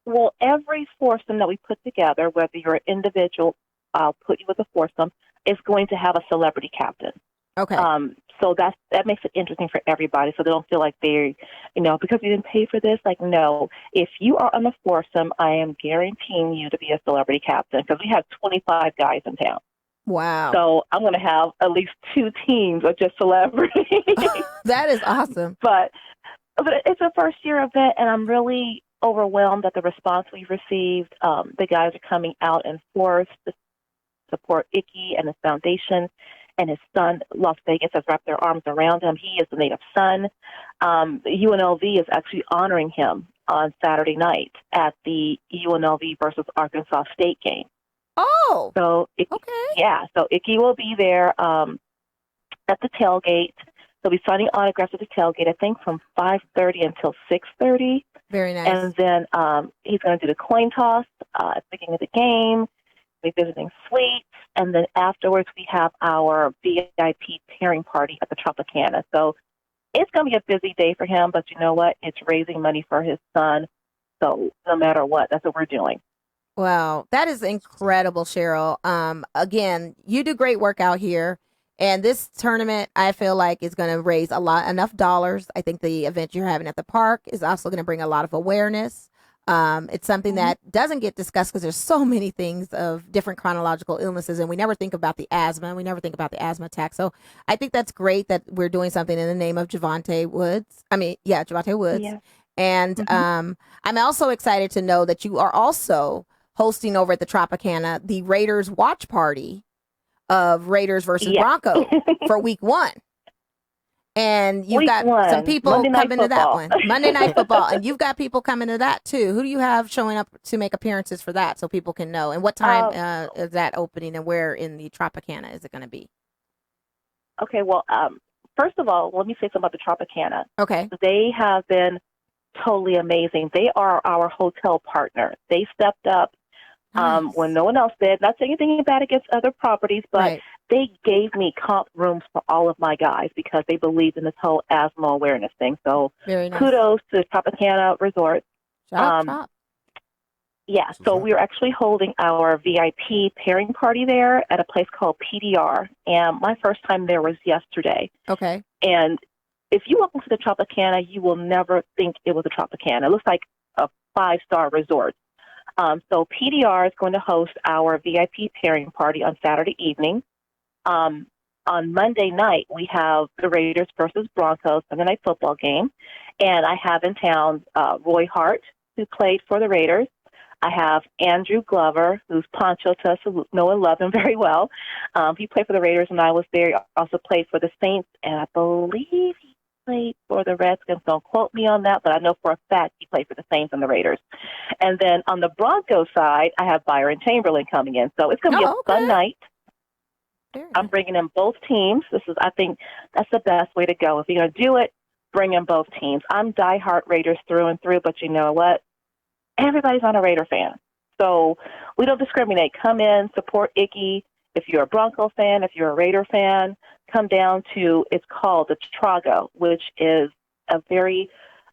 Well, every foursome that we put together, whether you're an individual, I'll put you with a foursome, is going to have a celebrity captain. Okay. So that makes it interesting for everybody, so they don't feel like they're, because you didn't pay for this. Like, no, if you are on the foursome, I am guaranteeing you to be a celebrity captain because we have 25 guys in town. Wow. So I'm going to have at least 2 teams of just celebrities. That is awesome. But it's a first-year event, and I'm really overwhelmed at the response we've received. The guys are coming out in force to support Ickey and his foundation. And his son, Las Vegas, has wrapped their arms around him. He is the native son. UNLV is actually honoring him on Saturday night at the UNLV versus Arkansas State game. Oh, so okay. Yeah, so Ickey will be there at the tailgate. He'll be signing autographs at the tailgate, I think, from 5:30 until 6:30. Very nice. And then he's going to do the coin toss at the beginning of the game. We'll be visiting suites. And then afterwards, we have our VIP pairing party at the Tropicana. So it's going to be a busy day for him, but you know what? It's raising money for his son. So no matter what, that's what we're doing. Wow, that is incredible, Sheryl. Again, you do great work out here. And this tournament, I feel like, is going to raise enough dollars. I think the event you're having at the park is also going to bring a lot of awareness. It's something that doesn't get discussed because there's so many things of different chronological illnesses, and we never think about the asthma. We never think about the asthma attack. So I think that's great that we're doing something in the name of Javante Woods. Javante Woods. Yeah. And I'm also excited to know that you are also hosting over at the Tropicana the Raiders watch party of Raiders versus Broncos for week 1. And you've got some people coming to that one. Monday Night Football. And you've got people coming to that, too. Who do you have showing up to make appearances for that so people can know? And what time is that opening and where in the Tropicana is it going to be? Okay, well, first of all, let me say something about the Tropicana. Okay. They have been totally amazing. They are our hotel partner. They stepped up when no one else did. Not saying anything bad against other properties, but they gave me comp rooms for all of my guys because they believed in this whole asthma awareness thing. So kudos to Tropicana Resort. Shop. Yeah, so we're actually holding our VIP pairing party there at a place called PDR. And my first time there was yesterday. Okay. And if you walk into the Tropicana, you will never think it was a Tropicana. It looks like a 5-star resort. So PDR is going to host our VIP pairing party on Saturday evening. On Monday night, we have the Raiders versus Broncos Sunday Night Football game. And I have in town Roy Hart, who played for the Raiders. I have Andrew Glover, who's Poncho to us, who know and love him very well. He played for the Raiders when I was there. He also played for the Saints, and I believe he played for the Redskins. Don't quote me on that, but I know for a fact he played for the Saints and the Raiders. And then on the Broncos side, I have Byron Chamberlain coming in. So it's going to be a fun night. I'm bringing in both teams. I think that's the best way to go. If you're going to do it, bring in both teams. I'm diehard Raiders through and through, but you know what? Everybody's not a Raider fan. So we don't discriminate. Come in, support Ickey. If you're a Bronco fan, if you're a Raider fan, come down to, it's called the Trago, which is a very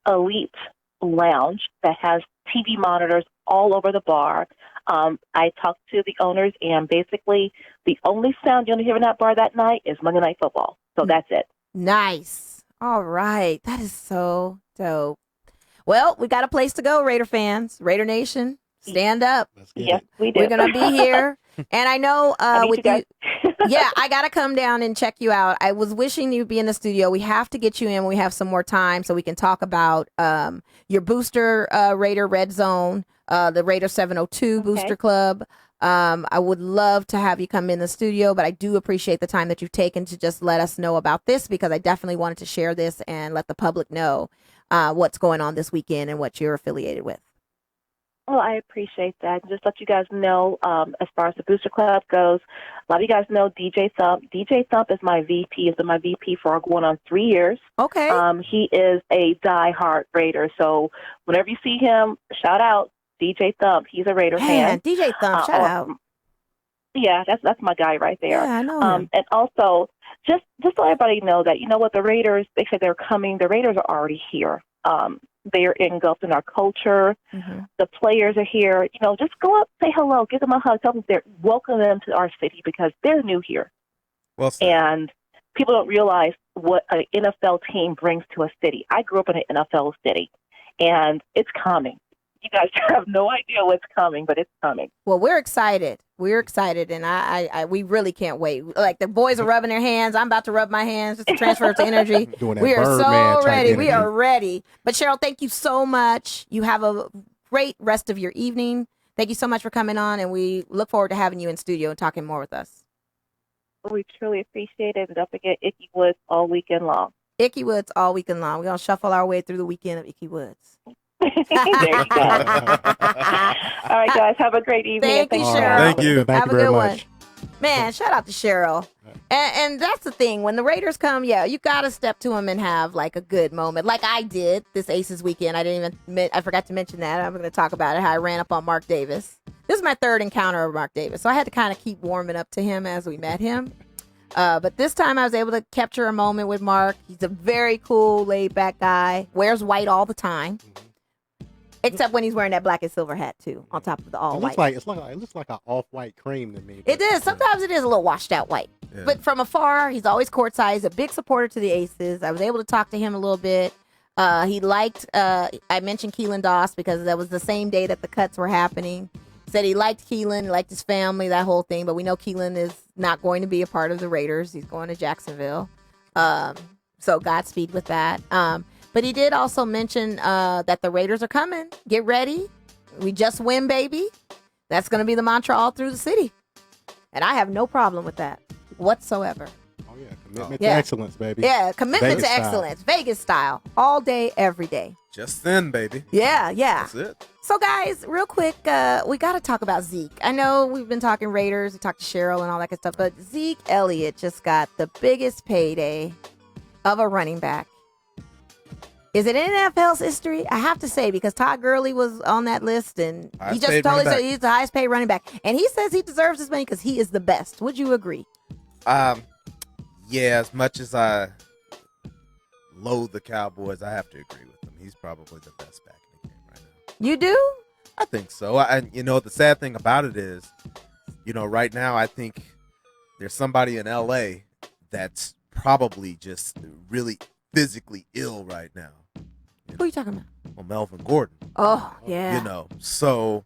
elite lounge that has TV monitors all over the bar. I talked to the owners, and basically the only sound you're going to hear in that bar that night is Monday Night Football. So that's it. Nice. All right. That is so dope. Well, we got a place to go, Raider fans. Raider Nation, stand up. Yes, we do. We're going to be here. And I know with you, yeah, I got to come down and check you out. I was wishing you'd be in the studio. We have to get you in when we have some more time so we can talk about your booster Raider Red Zone, the Raider 702 Booster Club. I would love to have you come in the studio, but I do appreciate the time that you've taken to just let us know about this, because I definitely wanted to share this and let the public know what's going on this weekend and what you're affiliated with. Well, I appreciate that. Just let you guys know, as far as the Booster Club goes, a lot of you guys know DJ Thump. DJ Thump is my VP. He's been my VP for going on 3 years. Okay. He is a diehard Raider. So whenever you see him, shout out DJ Thump. He's a Raider fan. DJ Thump, shout out. Yeah, that's my guy right there. Yeah, I know him. And also, just let everybody know that, you know what, the Raiders, they say they're coming. The Raiders are already here. They are engulfed in our culture. Mm-hmm. The players are here. You know, just go up, say hello, give them a hug, tell them welcome them to our city, because they're new here. Well said. And people don't realize what an NFL team brings to a city. I grew up in an NFL city, and it's coming. You guys have no idea what's coming, but it's coming. Well, we're excited. We're excited, and we really can't wait. Like, the boys are rubbing their hands. I'm about to rub my hands just to transfer the energy. We are so ready. We are ready. But Sheryl, thank you so much. You have a great rest of your evening. Thank you so much for coming on, and we look forward to having you in studio and talking more with us. We truly appreciate it. And don't forget Ickey Woods all weekend long. Ickey Woods all weekend long. We're going to shuffle our way through the weekend of Ickey Woods. There you go. All right, guys. Have a great evening. Thank you, Sheryl. Thank you. Have a very good much. one. Man, shout out to Sheryl. And that's the thing. When the Raiders come, yeah, you got to step to them and have like a good moment. Like I did this Aces weekend. I forgot to mention that. I'm going to talk about it, how I ran up on Mark Davis. This is my third encounter of Mark Davis. So I had to kind of keep warming up to him as we met him. But this time I was able to capture a moment with Mark. He's a very cool, laid back guy. Wears white all the time. Except when he's wearing that black and silver hat too, on top of the all white. It looks like an off-white cream to me. It is. Sometimes it is a little washed out white. Yeah. But from afar, he's always courtside. He's a big supporter to the Aces. I was able to talk to him a little bit. He liked, I mentioned Keelan Doss because that was the same day that the cuts were happening. He said he liked Keelan, he liked his family, that whole thing. But we know Keelan is not going to be a part of the Raiders. He's going to Jacksonville. So Godspeed with that. But he did also mention that the Raiders are coming. Get ready. We just win, baby. That's going to be the mantra all through the city. And I have no problem with that whatsoever. Oh, yeah. Commitment to excellence, baby. Yeah, commitment Vegas to excellence. Vegas style. All day, every day. Just then, baby. Yeah. That's it. So, guys, real quick, we got to talk about Zeke. I know we've been talking Raiders. We talked to Sheryl and all that good stuff. But Zeke Elliott just got the biggest payday of a running back. Is it in NFL's history? I have to say, because Todd Gurley was on that list, and he just totally said he's the highest paid running back. And he says he deserves his money because he is the best. Would you agree? Yeah, as much as I loathe the Cowboys, I have to agree with him. He's probably the best back in the game right now. You do? I think so. The sad thing about it is, right now I think there's somebody in LA that's probably just really physically ill right now. Who are you talking about? Well, Melvin Gordon. Oh, yeah. So,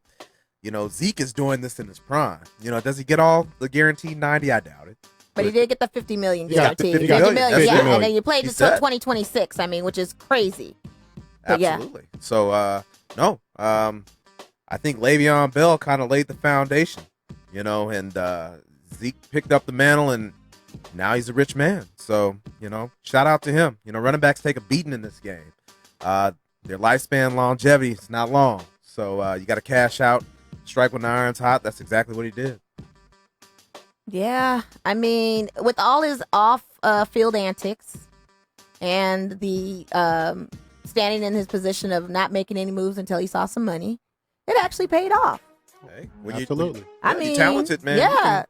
Zeke is doing this in his prime. Does he get all the guaranteed 90? I doubt it. But he did get the $50 million guaranteed. $50 million. Yeah. And then you played until 2026. I mean, which is crazy. But absolutely. Yeah. So, no. I think Le'Veon Bell kind of laid the foundation, and Zeke picked up the mantle, and now he's a rich man. So, shout out to him. Running backs take a beating in this game. Their lifespan longevity is not long. So you got to cash out, strike when the iron's hot. That's exactly what he did. Yeah, I mean, with all his off-field antics and the standing in his position of not making any moves until he saw some money, it actually paid off. Hey, Absolutely. I mean, you're talented, man. Yeah,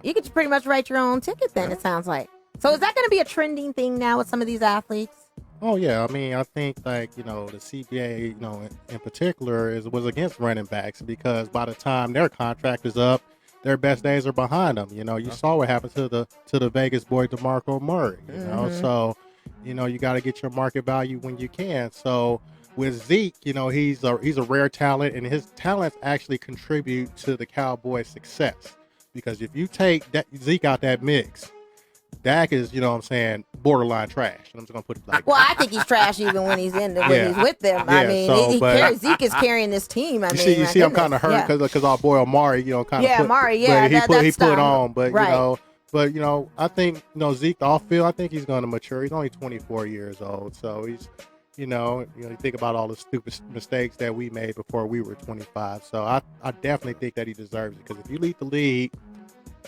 you could pretty much write your own ticket then, it sounds like. So is that going to be a trending thing now with some of these athletes? Oh yeah, I mean, I think like the CBA, in particular, was against running backs because by the time their contract is up, their best days are behind them. You saw what happened to the Vegas boy DeMarco Murray. So you got to get your market value when you can. So with Zeke, he's a rare talent, and his talents actually contribute to the Cowboys' success. Because if you take Zeke out that mix, Dak is, borderline trash. I'm just gonna put it like well, that. I think he's trash even when he's when he's with them. I mean, Zeke is carrying this team. I mean, you see, I'm kind of hurt because our boy Amari, he put on, but I think Zeke off field, I think he's going to mature. He's only 24 years old, so he's you think about all the stupid mistakes that we made before we were 25. So I definitely think that he deserves it, because if you lead the league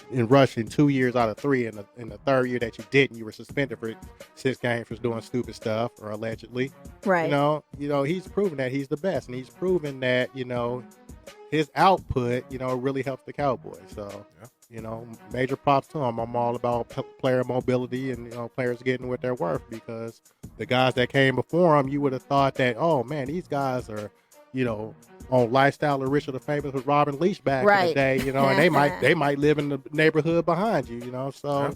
in rushing 2 years out of 3, in the third year that you didn't, you were suspended for 6 games for doing stupid stuff, or allegedly. Right. He's proven that he's the best, and he's proven that his output really helps the Cowboys. So major props to him. I'm all about player mobility and players getting what they're worth, because the guys that came before him, you would have thought that, oh man, these guys are on Lifestyle of Richard the Famous with Robin Leach back in the day, and they might live in the neighborhood behind you, so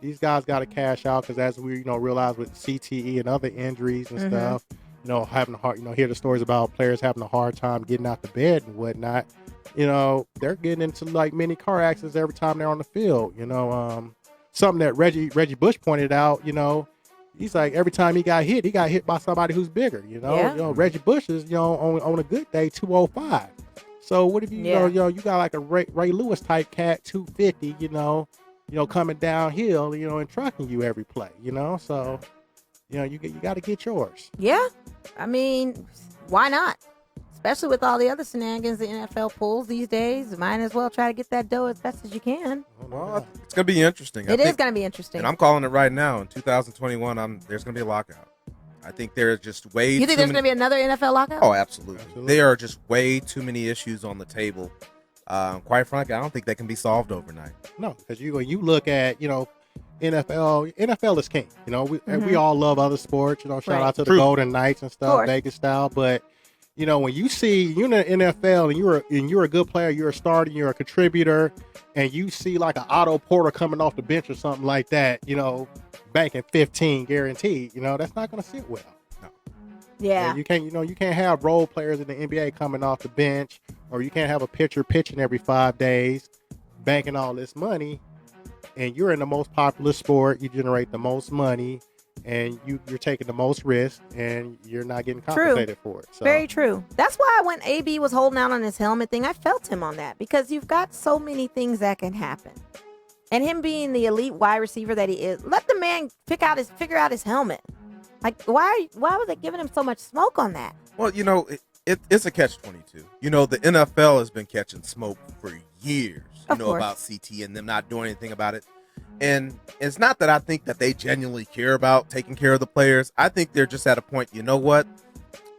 these guys got to cash out, because as we realize with CTE and other injuries and stuff, having a hard, hear the stories about players having a hard time getting out the bed and whatnot. They're getting into like many car accidents every time they're on the field. Something that Reggie Bush pointed out. He's like, every time he got hit by somebody who's bigger. Reggie Bush is on a good day 205. So what if you you got like a Ray Lewis type cat 250? Coming downhill, and trucking you every play. So you got to get yours. Yeah, I mean, why not? Especially with all the other shenanigans the NFL pulls these days, might as well try to get that dough as best as you can. Well, it's going to be interesting. It is going to be interesting. And I'm calling it right now. In 2021, there's going to be a lockout. I think there's just way You think there's going to be another NFL lockout? Oh, absolutely. There are just way too many issues on the table. Quite frankly, I don't think they can be solved overnight. No, because you look at, NFL is king. We all love other sports. Shout out to the Golden Knights and stuff, Vegas style, but when you see you're in the NFL and you're a good player, you're a starter, you're a contributor, and you see like an Otto Porter coming off the bench or something like that, banking 15 guaranteed, that's not going to sit well. No. Yeah. And you can't have role players in the NBA coming off the bench, or you can't have a pitcher pitching every 5 days, banking all this money, and you're in the most popular sport, you generate the most money, and you're taking the most risk, and you're not getting compensated for it. So. Very true. That's why when AB was holding out on his helmet thing, I felt him on that, because you've got so many things that can happen. And him being the elite wide receiver that he is, let the man figure out his helmet. Like, why was they giving him so much smoke on that? Well, it's a catch-22. The NFL has been catching smoke for years, about CT and them not doing anything about it. And it's not that I think that they genuinely care about taking care of the players. I think they're just at a point,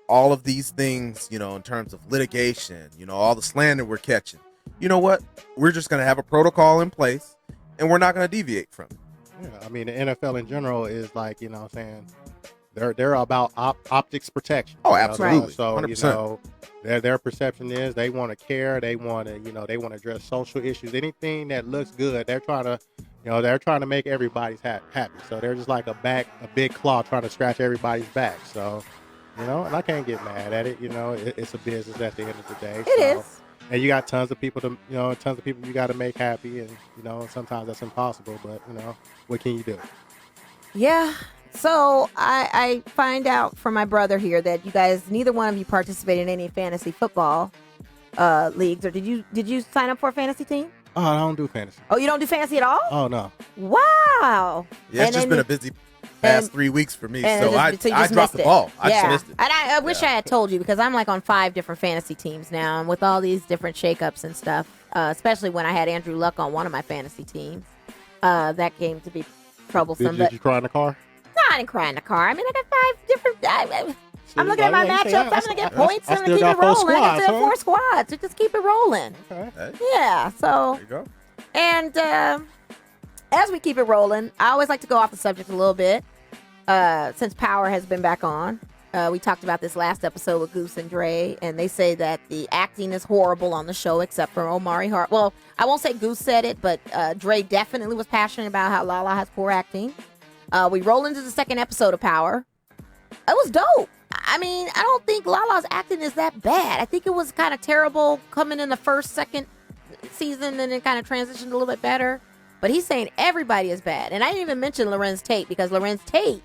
all of these things, in terms of litigation, all the slander we're catching, we're just going to have a protocol in place, and we're not going to deviate from it. Yeah, I mean, the NFL in general is like, they're about optics protection. Oh, absolutely. So, 100%. Their perception is they want to care. They want to, they want to address social issues. Anything that looks good, they're trying to make everybody's happy. So they're just like a big claw trying to scratch everybody's back. So, and I can't get mad at it. It's a business at the end of the day. It is. And you got tons of people you got to make happy, and sometimes that's impossible. But what can you do? Yeah. So I find out from my brother here that you guys, neither one of you participate in any fantasy football leagues, or did you sign up for a fantasy team? Oh, I don't do fantasy. Oh, you don't do fantasy at all? Oh no. Wow. Yeah, it's just been a busy past 3 weeks for me, so I dropped the ball. I just missed it. And I wish I had told you because I'm like on 5 different fantasy teams now, and with all these different shakeups and stuff, especially when I had Andrew Luck on one of my fantasy teams, that came to be troublesome. Did you cry in the car? No, I didn't cry in the car. I mean, I got 5 different. I'm looking at my matchups. I'm going to get points. I'm going to keep it rolling. I got 4 squads. So just keep it rolling. Okay. Yeah. So. There you go. And as we keep it rolling, I always like to go off the subject a little bit. Since Power has been back on, we talked about this last episode with Goose and Dre, and they say that the acting is horrible on the show except for Omari Hart. Well, I won't say Goose said it, but Dre definitely was passionate about how Lala has poor acting. We roll into the second episode of Power. It was dope. I mean, I don't think Lala's acting is that bad. I think it was kind of terrible coming in the second season, and then kind of transitioned a little bit better. But he's saying everybody is bad. And I didn't even mention Lorenz Tate because Lorenz Tate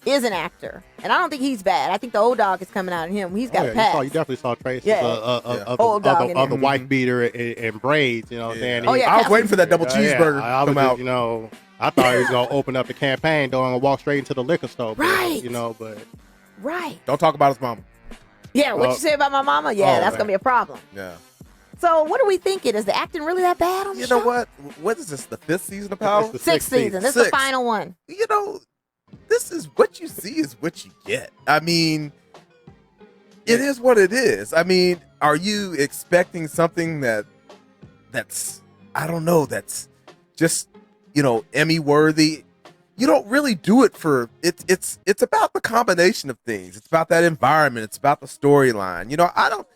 is an actor. And I don't think he's bad. I think the old dog is coming out of him. He's got a pass. You definitely saw traces Old dog of the wife beater and braids, you know what I'm saying? I was waiting for that double cheeseburger to come out. You know, I thought he was going to open up the campaign door and walk straight into the liquor store. Right. You know, but. Right. Don't talk about his mama. Yeah, what you say about my mama? Yeah, that's going to be a problem. Yeah. So what are we thinking? Is the acting really that bad on the show? You know what? What is this, the 5th season of Power? 6th season. This is the final one. You know, this is what you see is what you get. I mean, it is what it is. I mean, are you expecting something that's I don't know, that's just, you know, Emmy worthy? You don't really do it for it's about the combination of things. It's about that environment. It's about the storyline. You know, I don't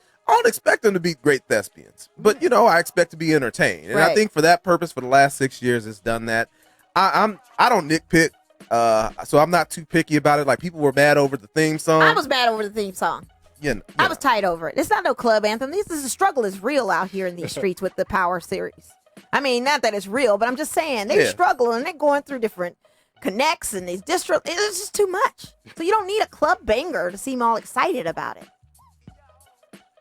expect them to be great thespians, but you know, I expect to be entertained. And I think for that purpose, for the last 6 years, it's done that. I don't nitpick, so I'm not too picky about it. Like people were mad over the theme song. I was mad over the theme song. I was tight over it. It's not no club anthem. The struggle is real out here in these streets with the Power series. I mean, not that it's real, but I'm just saying they're struggling. They're going through different connects and these distro. It's just too much. So you don't need a club banger to seem all excited about it.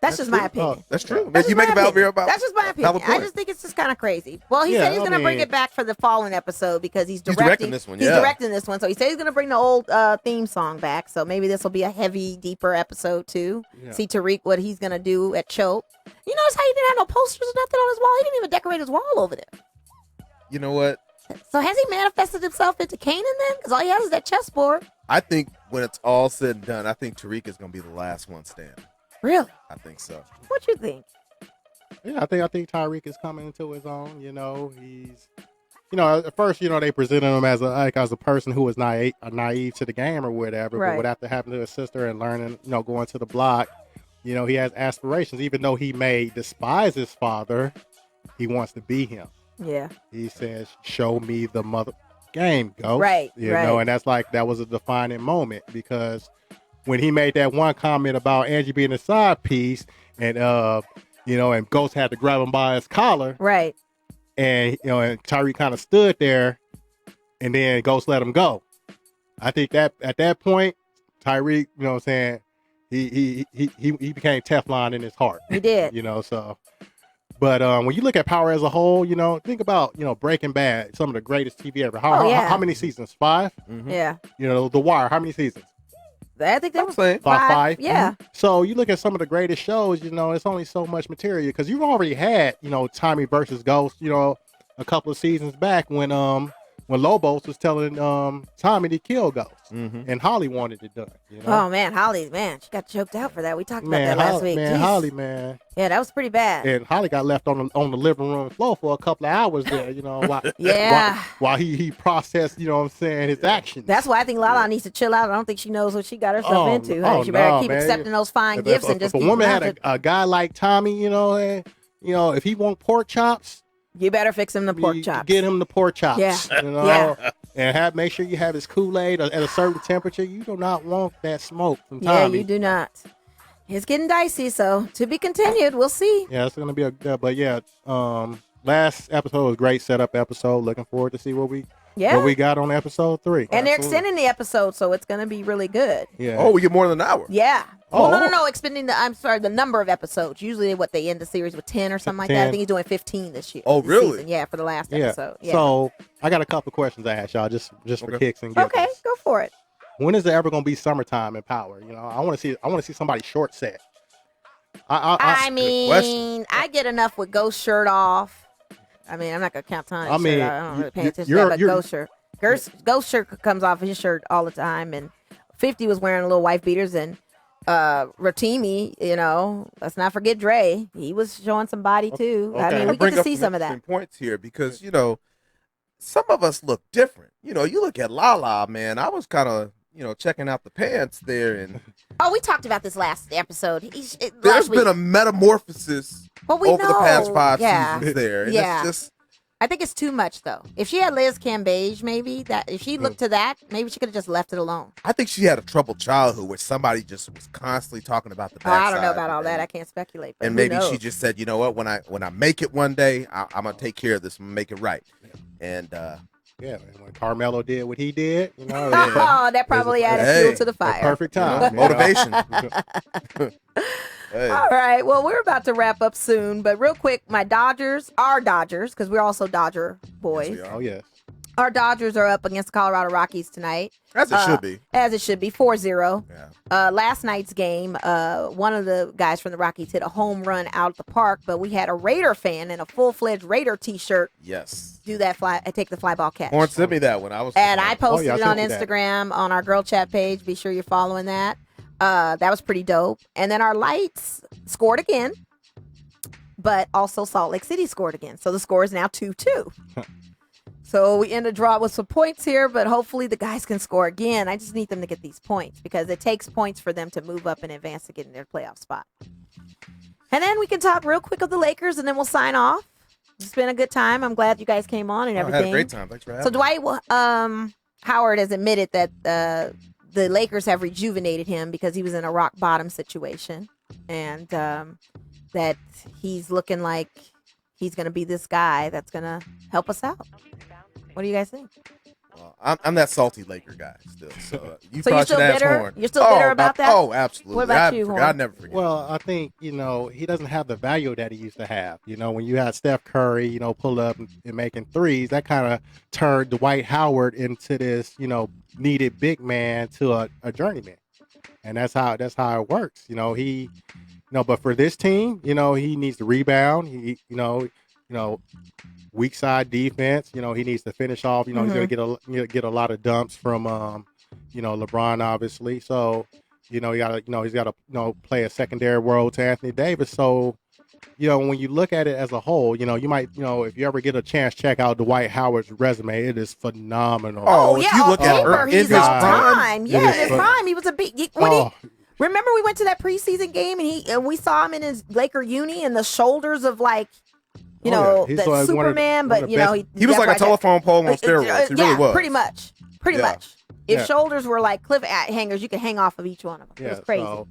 That's just my opinion. Oh, that's true. That's you make about That's just my opinion. I just think it's just kind of crazy. Well, he said he's going to bring it back for the Fallen episode because he's directing this one. He's directing this one, so he said he's going to bring the old theme song back. So maybe this will be a heavy, deeper episode too. Yeah. See Tariq what he's going to do at Choke. You notice how he didn't have no posters or nothing on his wall? He didn't even decorate his wall over there. You know what? So has he manifested himself into Kanan then? Because all he has is that chessboard. I think when it's all said and done, I think Tariq is going to be the last one standing. Really? I think so. What you think? Yeah, I think Tariq is coming into his own. You know, he's, you know, at first, you know, they presented him as a person who was naive to the game or whatever. Right. But what after happening to his sister and learning, you know, going to the block, you know, he has aspirations. Even though he may despise his father, he wants to be him. Yeah. He says, "Show me the mother game, Ghost." Right. You know, and that was a defining moment because when he made that one comment about Angie being a side piece and you know, and Ghost had to grab him by his collar. Right. And you know, and Tariq kind of stood there and then Ghost let him go. I think that at that point, Tariq, you know what I'm saying, he became Teflon in his heart. He did. You know, so but when you look at Power as a whole, you know, think about, you know, Breaking Bad, some of the greatest TV ever. How many seasons? 5? Mm-hmm. Yeah. You know, The Wire, how many seasons? I think that was 5. Yeah. Mm-hmm. So you look at some of the greatest shows, you know, it's only so much material because you've already had, you know, Tommy versus Ghost, you know, a couple of seasons back when Lobos was telling Tommy to kill Ghost, and Holly wanted it done. You know? Oh man, Holly, man, she got choked out for that. We talked about that last week. Man, Holly, man. Yeah, that was pretty bad. And Holly got left on the living room floor for a couple of hours there, you know, while he processed, you know what I'm saying, his actions. That's why I think Lala needs to chill out. I don't think she knows what she got herself into. She better keep accepting those fine gifts and just keep. If a woman had a guy like Tommy, you know, if he want pork chops, you better fix him the pork chops. Get him the pork chops. Yeah. You know? And make sure you have his Kool-Aid at a certain temperature. You do not want that smoke from Tommy. Yeah, you do not. It's getting dicey, so to be continued. We'll see. Yeah, it's gonna be but last episode was a great setup episode. Looking forward to see what we Yeah. what we got on episode 3. And they're Absolutely. extending the episode, so it's going to be really good. Yeah. Oh, we get more than an hour. Yeah. Oh. Well, no. Extending the number of episodes. Usually, they end the series with 10 or something like that. I 10. think he's doing 15 this year. Oh, this really? season. Yeah, for the last Yeah. episode. Yeah. So I got a couple questions to ask y'all, just for Okay. kicks and giggles. Okay, go for it. When is it ever gonna be summertime in Power? You know, I want to see somebody short set. I question. mean, I get enough with Ghost shirt off. I mean, I'm not gonna count Tony's I mean, shirt. I don't really pay you- attention to that, but you're- Ghost shirt. Ghost shirt comes off his shirt all the time, and 50 was wearing little wife beaters, and Rotimi, you know, let's not forget Dre. He was showing some body too. I Okay. mean, I we bring get to up see some of that. interesting points here because some of us look different. You look at Lala, man. I was kind of checking out the pants there, and Oh, we talked about this last episode. there's Last week. been a metamorphosis Well, we over the past know. 5 Yeah. seasons there. And Yeah. it's just I think it's too much though. If she had Liz Cambage, maybe if she looked to that, maybe she could have just left it alone. I think she had a troubled childhood where somebody just was constantly talking about the Oh, backside. I don't know about all and- that. I can't speculate. But And who maybe knows? she just said, you know what, when I make it one day, I'm gonna take care of this and make it right. And Yeah, and when Carmelo did what he did, you know, Oh, that probably added Hey, fuel to the the fire. perfect time. you know. motivation. Hey. All right. Well, we're about to wrap up soon, but real quick, our Dodgers, because we're also Dodger boys. Yes, we are. Oh yes. Our Dodgers are up against the Colorado Rockies tonight. As it should be. As it should be, 4-0. Yeah. Last night's game, one of the guys from the Rockies hit a home run out at the park, but we had a Raider fan in a full-fledged Raider T-shirt Yes. do that take the fly ball catch. Horn sent me that one. I was. And I posted yeah, I it on sent you that. Instagram on our Girl Chat page. Be sure you're following that. That was pretty dope. And then our Lights scored again, but also Salt Lake City scored again. So the score is now 2-2. So we end a draw with some points here, but hopefully the guys can score again. I just need them to get these points because it takes points for them to move up and advance to get in their playoff spot. And then we can talk real quick of the Lakers, and then we'll sign off. It's been a good time. I'm glad you guys came on and I everything. had a great time. Thanks for having So me. Dwight Howard has admitted that the Lakers have rejuvenated him because he was in a rock bottom situation, and that he's looking like he's going to be this guy that's going to help us out. What do you guys think? Well, I'm that salty Laker guy still. So you So you're probably still should ask bitter? Horn. You're still bitter about that? Oh, absolutely. What about I you, forgot, Horn? I'd never forget. Well, I think, he doesn't have the value that he used to have. When you had Steph Curry, pull up and making threes, that kind of turned Dwight Howard into this, needed big man to a journeyman. And that's how it works. But for this team, he needs to rebound. He weak side defense. He needs to finish off. He's going to get a lot of dumps from LeBron, obviously. So, he's got to play a secondary role to Anthony Davis. So, when you look at it as a whole, you might, if you ever get a chance, check out Dwight Howard's resume. It is phenomenal. Oh, if yeah, you on look at paper, her in he's his his prime, prime. Yeah, in his prime, he was a big. Remember we went to that preseason game and we saw him in his Laker uni and the shoulders of He's the like one of Superman, the but best- he was like a telephone pole on steroids. He yeah, really was. pretty much. Yeah. If Yeah. shoulders were like cliff hangers, you could hang off of each one of them. It was crazy. So,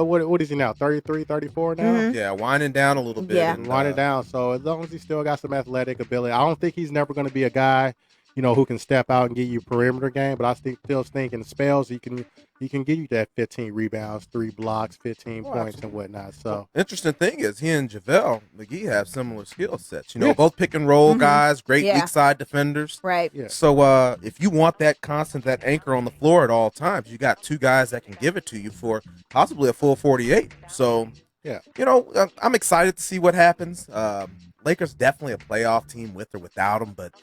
what is he now? 33, 34 now? Mhm. Yeah, winding down a little bit. Yeah. and, Winding down. So as long as he still got some athletic ability, I don't think he's never going to be a guy, who can step out and give you perimeter game. But I still think in spells he can give you that 15 rebounds, 3 blocks, 15 points and whatnot. So Interesting thing is he and JaVale McGee have similar skill sets. Yeah. Both pick and roll guys, great Yeah. weak side defenders. Right. yeah. So if you want that constant, that anchor on the floor at all times, you got 2 guys that can give it to you for possibly a full 48. So Yeah. I'm excited to see what happens. Lakers definitely a playoff team with or without him, but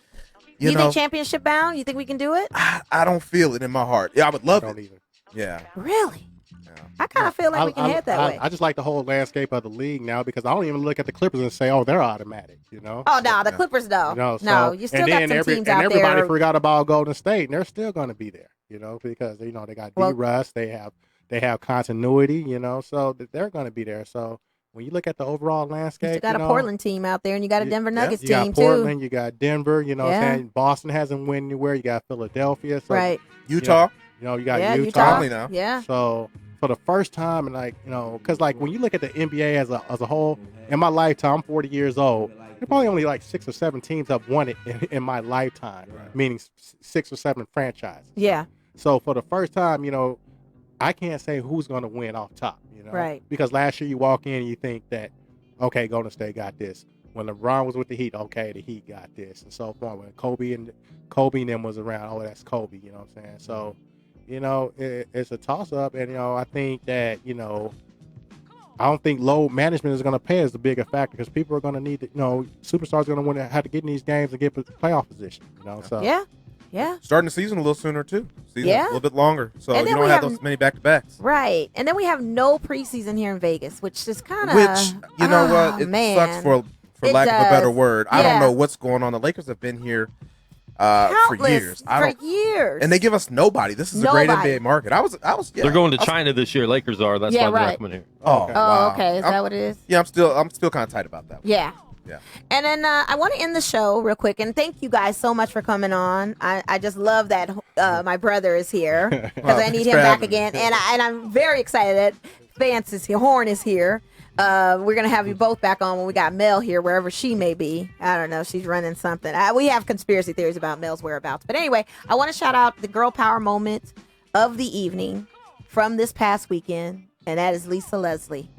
You think championship bound? You think we can do it? I don't feel it in my heart. Yeah, I would love don't it. even. Yeah. Really? Yeah. I kind of feel like we can head that way. I just like the whole landscape of the league now because I don't even look at the Clippers and say, oh, they're automatic, Oh no, the Clippers no. No, So- you still and got then some teams out everybody there. forgot about Golden State, and they're still going to be there, because they got Well- D-Russ, they have continuity, so they're going to be there. So when you look at the overall landscape, You got a Portland team out there, and you got a Denver Nuggets you team got Portland, too. you got Denver, Yeah. saying Boston hasn't won anywhere. You got Philadelphia, so Right. Utah. you got Yeah, Utah. Utah. Finally now. Yeah. So for the first time, and because when you look at the NBA as a whole, in my lifetime, I'm 40 years old. There's probably only like 6 or 7 teams I've won it in my lifetime, meaning 6 or 7 franchises. Yeah. So for the first time, I can't say who's going to win off top, Right. Because last year you walk in and you think that, okay, Golden State got this. When LeBron was with the Heat, okay, the Heat got this, and so forth. When Kobe and them was around, oh, that's Kobe, you know what I'm saying? So, it's a toss-up, and, I think that, I don't think load management is going to pay as the bigger factor because people are going to need to, superstars are going to want to have to get in these games and get playoff position, so. Yeah. Starting the season a little sooner, too. Season a little bit longer, so And you then don't have those many back-to-backs. Right. And then we have no preseason here in Vegas, which is kind of... Which, you know what? It sucks for lack of a better word. I don't know what's going on. The Lakers have been here for years. Years. And they give us nobody. This is a great NBA market. I was. They're going to China this year. Lakers are. That's why they're not coming here. Oh, wow. Okay. Is that what it is? Yeah, I'm still kind of tight about that one. Yeah. Yeah. And then I want to end the show real quick, and thank you guys so much for coming on. I just love that my brother is here because I need him back again, and I'm very excited that Vance is here. Horn is here. We're gonna have you both back on when we got Mel here, wherever she may be. I don't know. She's running something. We have conspiracy theories about Mel's whereabouts. But anyway, I want to shout out the girl power moment of the evening from this past weekend, and that is Lisa Leslie,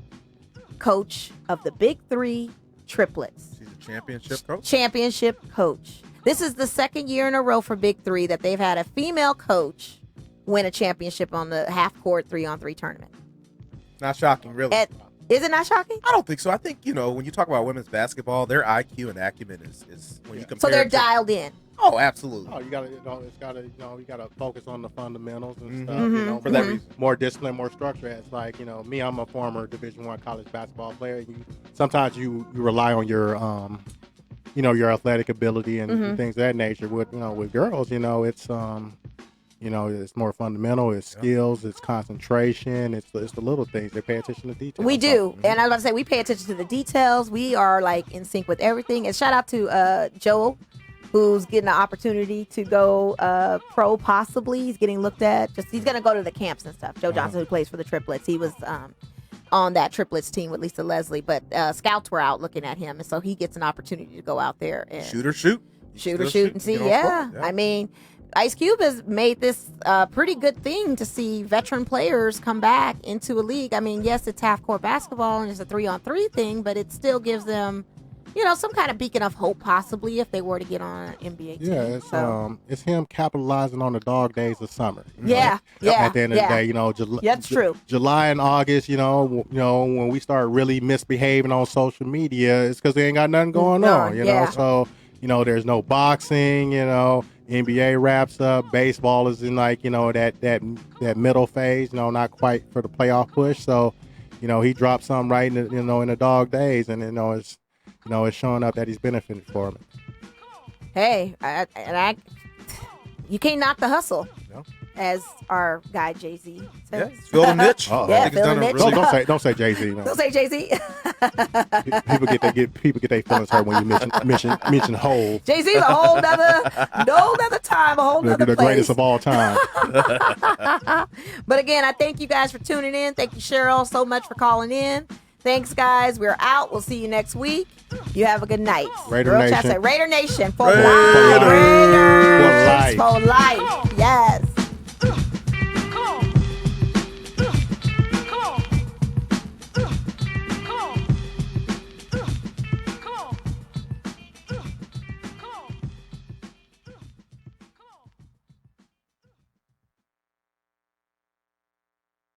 coach of the Big Three triplets. She's a championship coach. Championship coach. This is the second year in a row for Big Three that they've had a female coach win a championship on the half-court 3-on-3 tournament. Not shocking, really. Is it not shocking? I don't think so. I think, when you talk about women's basketball, their IQ and acumen is when you compare. So they're dialed in. Oh, absolutely. Oh, you gotta focus on the fundamentals and stuff. Mm-hmm. For that reason, more discipline, more structure. It's like, me, I'm a former Division I college basketball player. Sometimes you rely on your your athletic ability and things of that nature. With girls, it's it's more fundamental. It's skills. It's concentration. It's the little things. They pay attention to details. We do, and I love to say we pay attention to the details. We are like in sync with everything. And shout out to Joel, who's getting an opportunity to go pro. Possibly, he's getting looked at. He's gonna go to the camps and stuff. Joe Johnson, who plays for the triplets, he was on that triplets team with Lisa Leslie, but scouts were out looking at him, and so he gets an opportunity to go out there and shoot and see. Yeah, I mean. Ice Cube has made this pretty good thing to see veteran players come back into a league. I mean, yes, it's half-court basketball and it's a 3-on-3 thing, but it still gives them, some kind of beacon of hope possibly if they were to get on an NBA team. Yeah, it's him capitalizing on the dog days of summer. Yeah. At the end of the day, that's true. July and August, when we start really misbehaving on social media, it's because they ain't got nothing going on. So there's no boxing. NBA wraps up. Baseball is in that middle phase. Not quite for the playoff push. So, he dropped something right in the dog days, and it's showing up that he's benefited from it. Hey, you can't knock the hustle. No. As our guy Jay-Z says. Yeah, fill the niche. Yeah, fill the niche. Don't say Jay-Z. No. Don't say Jay-Z. People get their feelings hurt when you mention Hov. Jay-Z's a whole nother time, a whole nother the place. Greatest of all time. But again, I thank you guys for tuning in. Thank you, Sheryl, so much for calling in. Thanks, guys. We're out. We'll see you next week. You have a good night. Raider Nation. Raider Nation for Raiders. life. For life. Yes.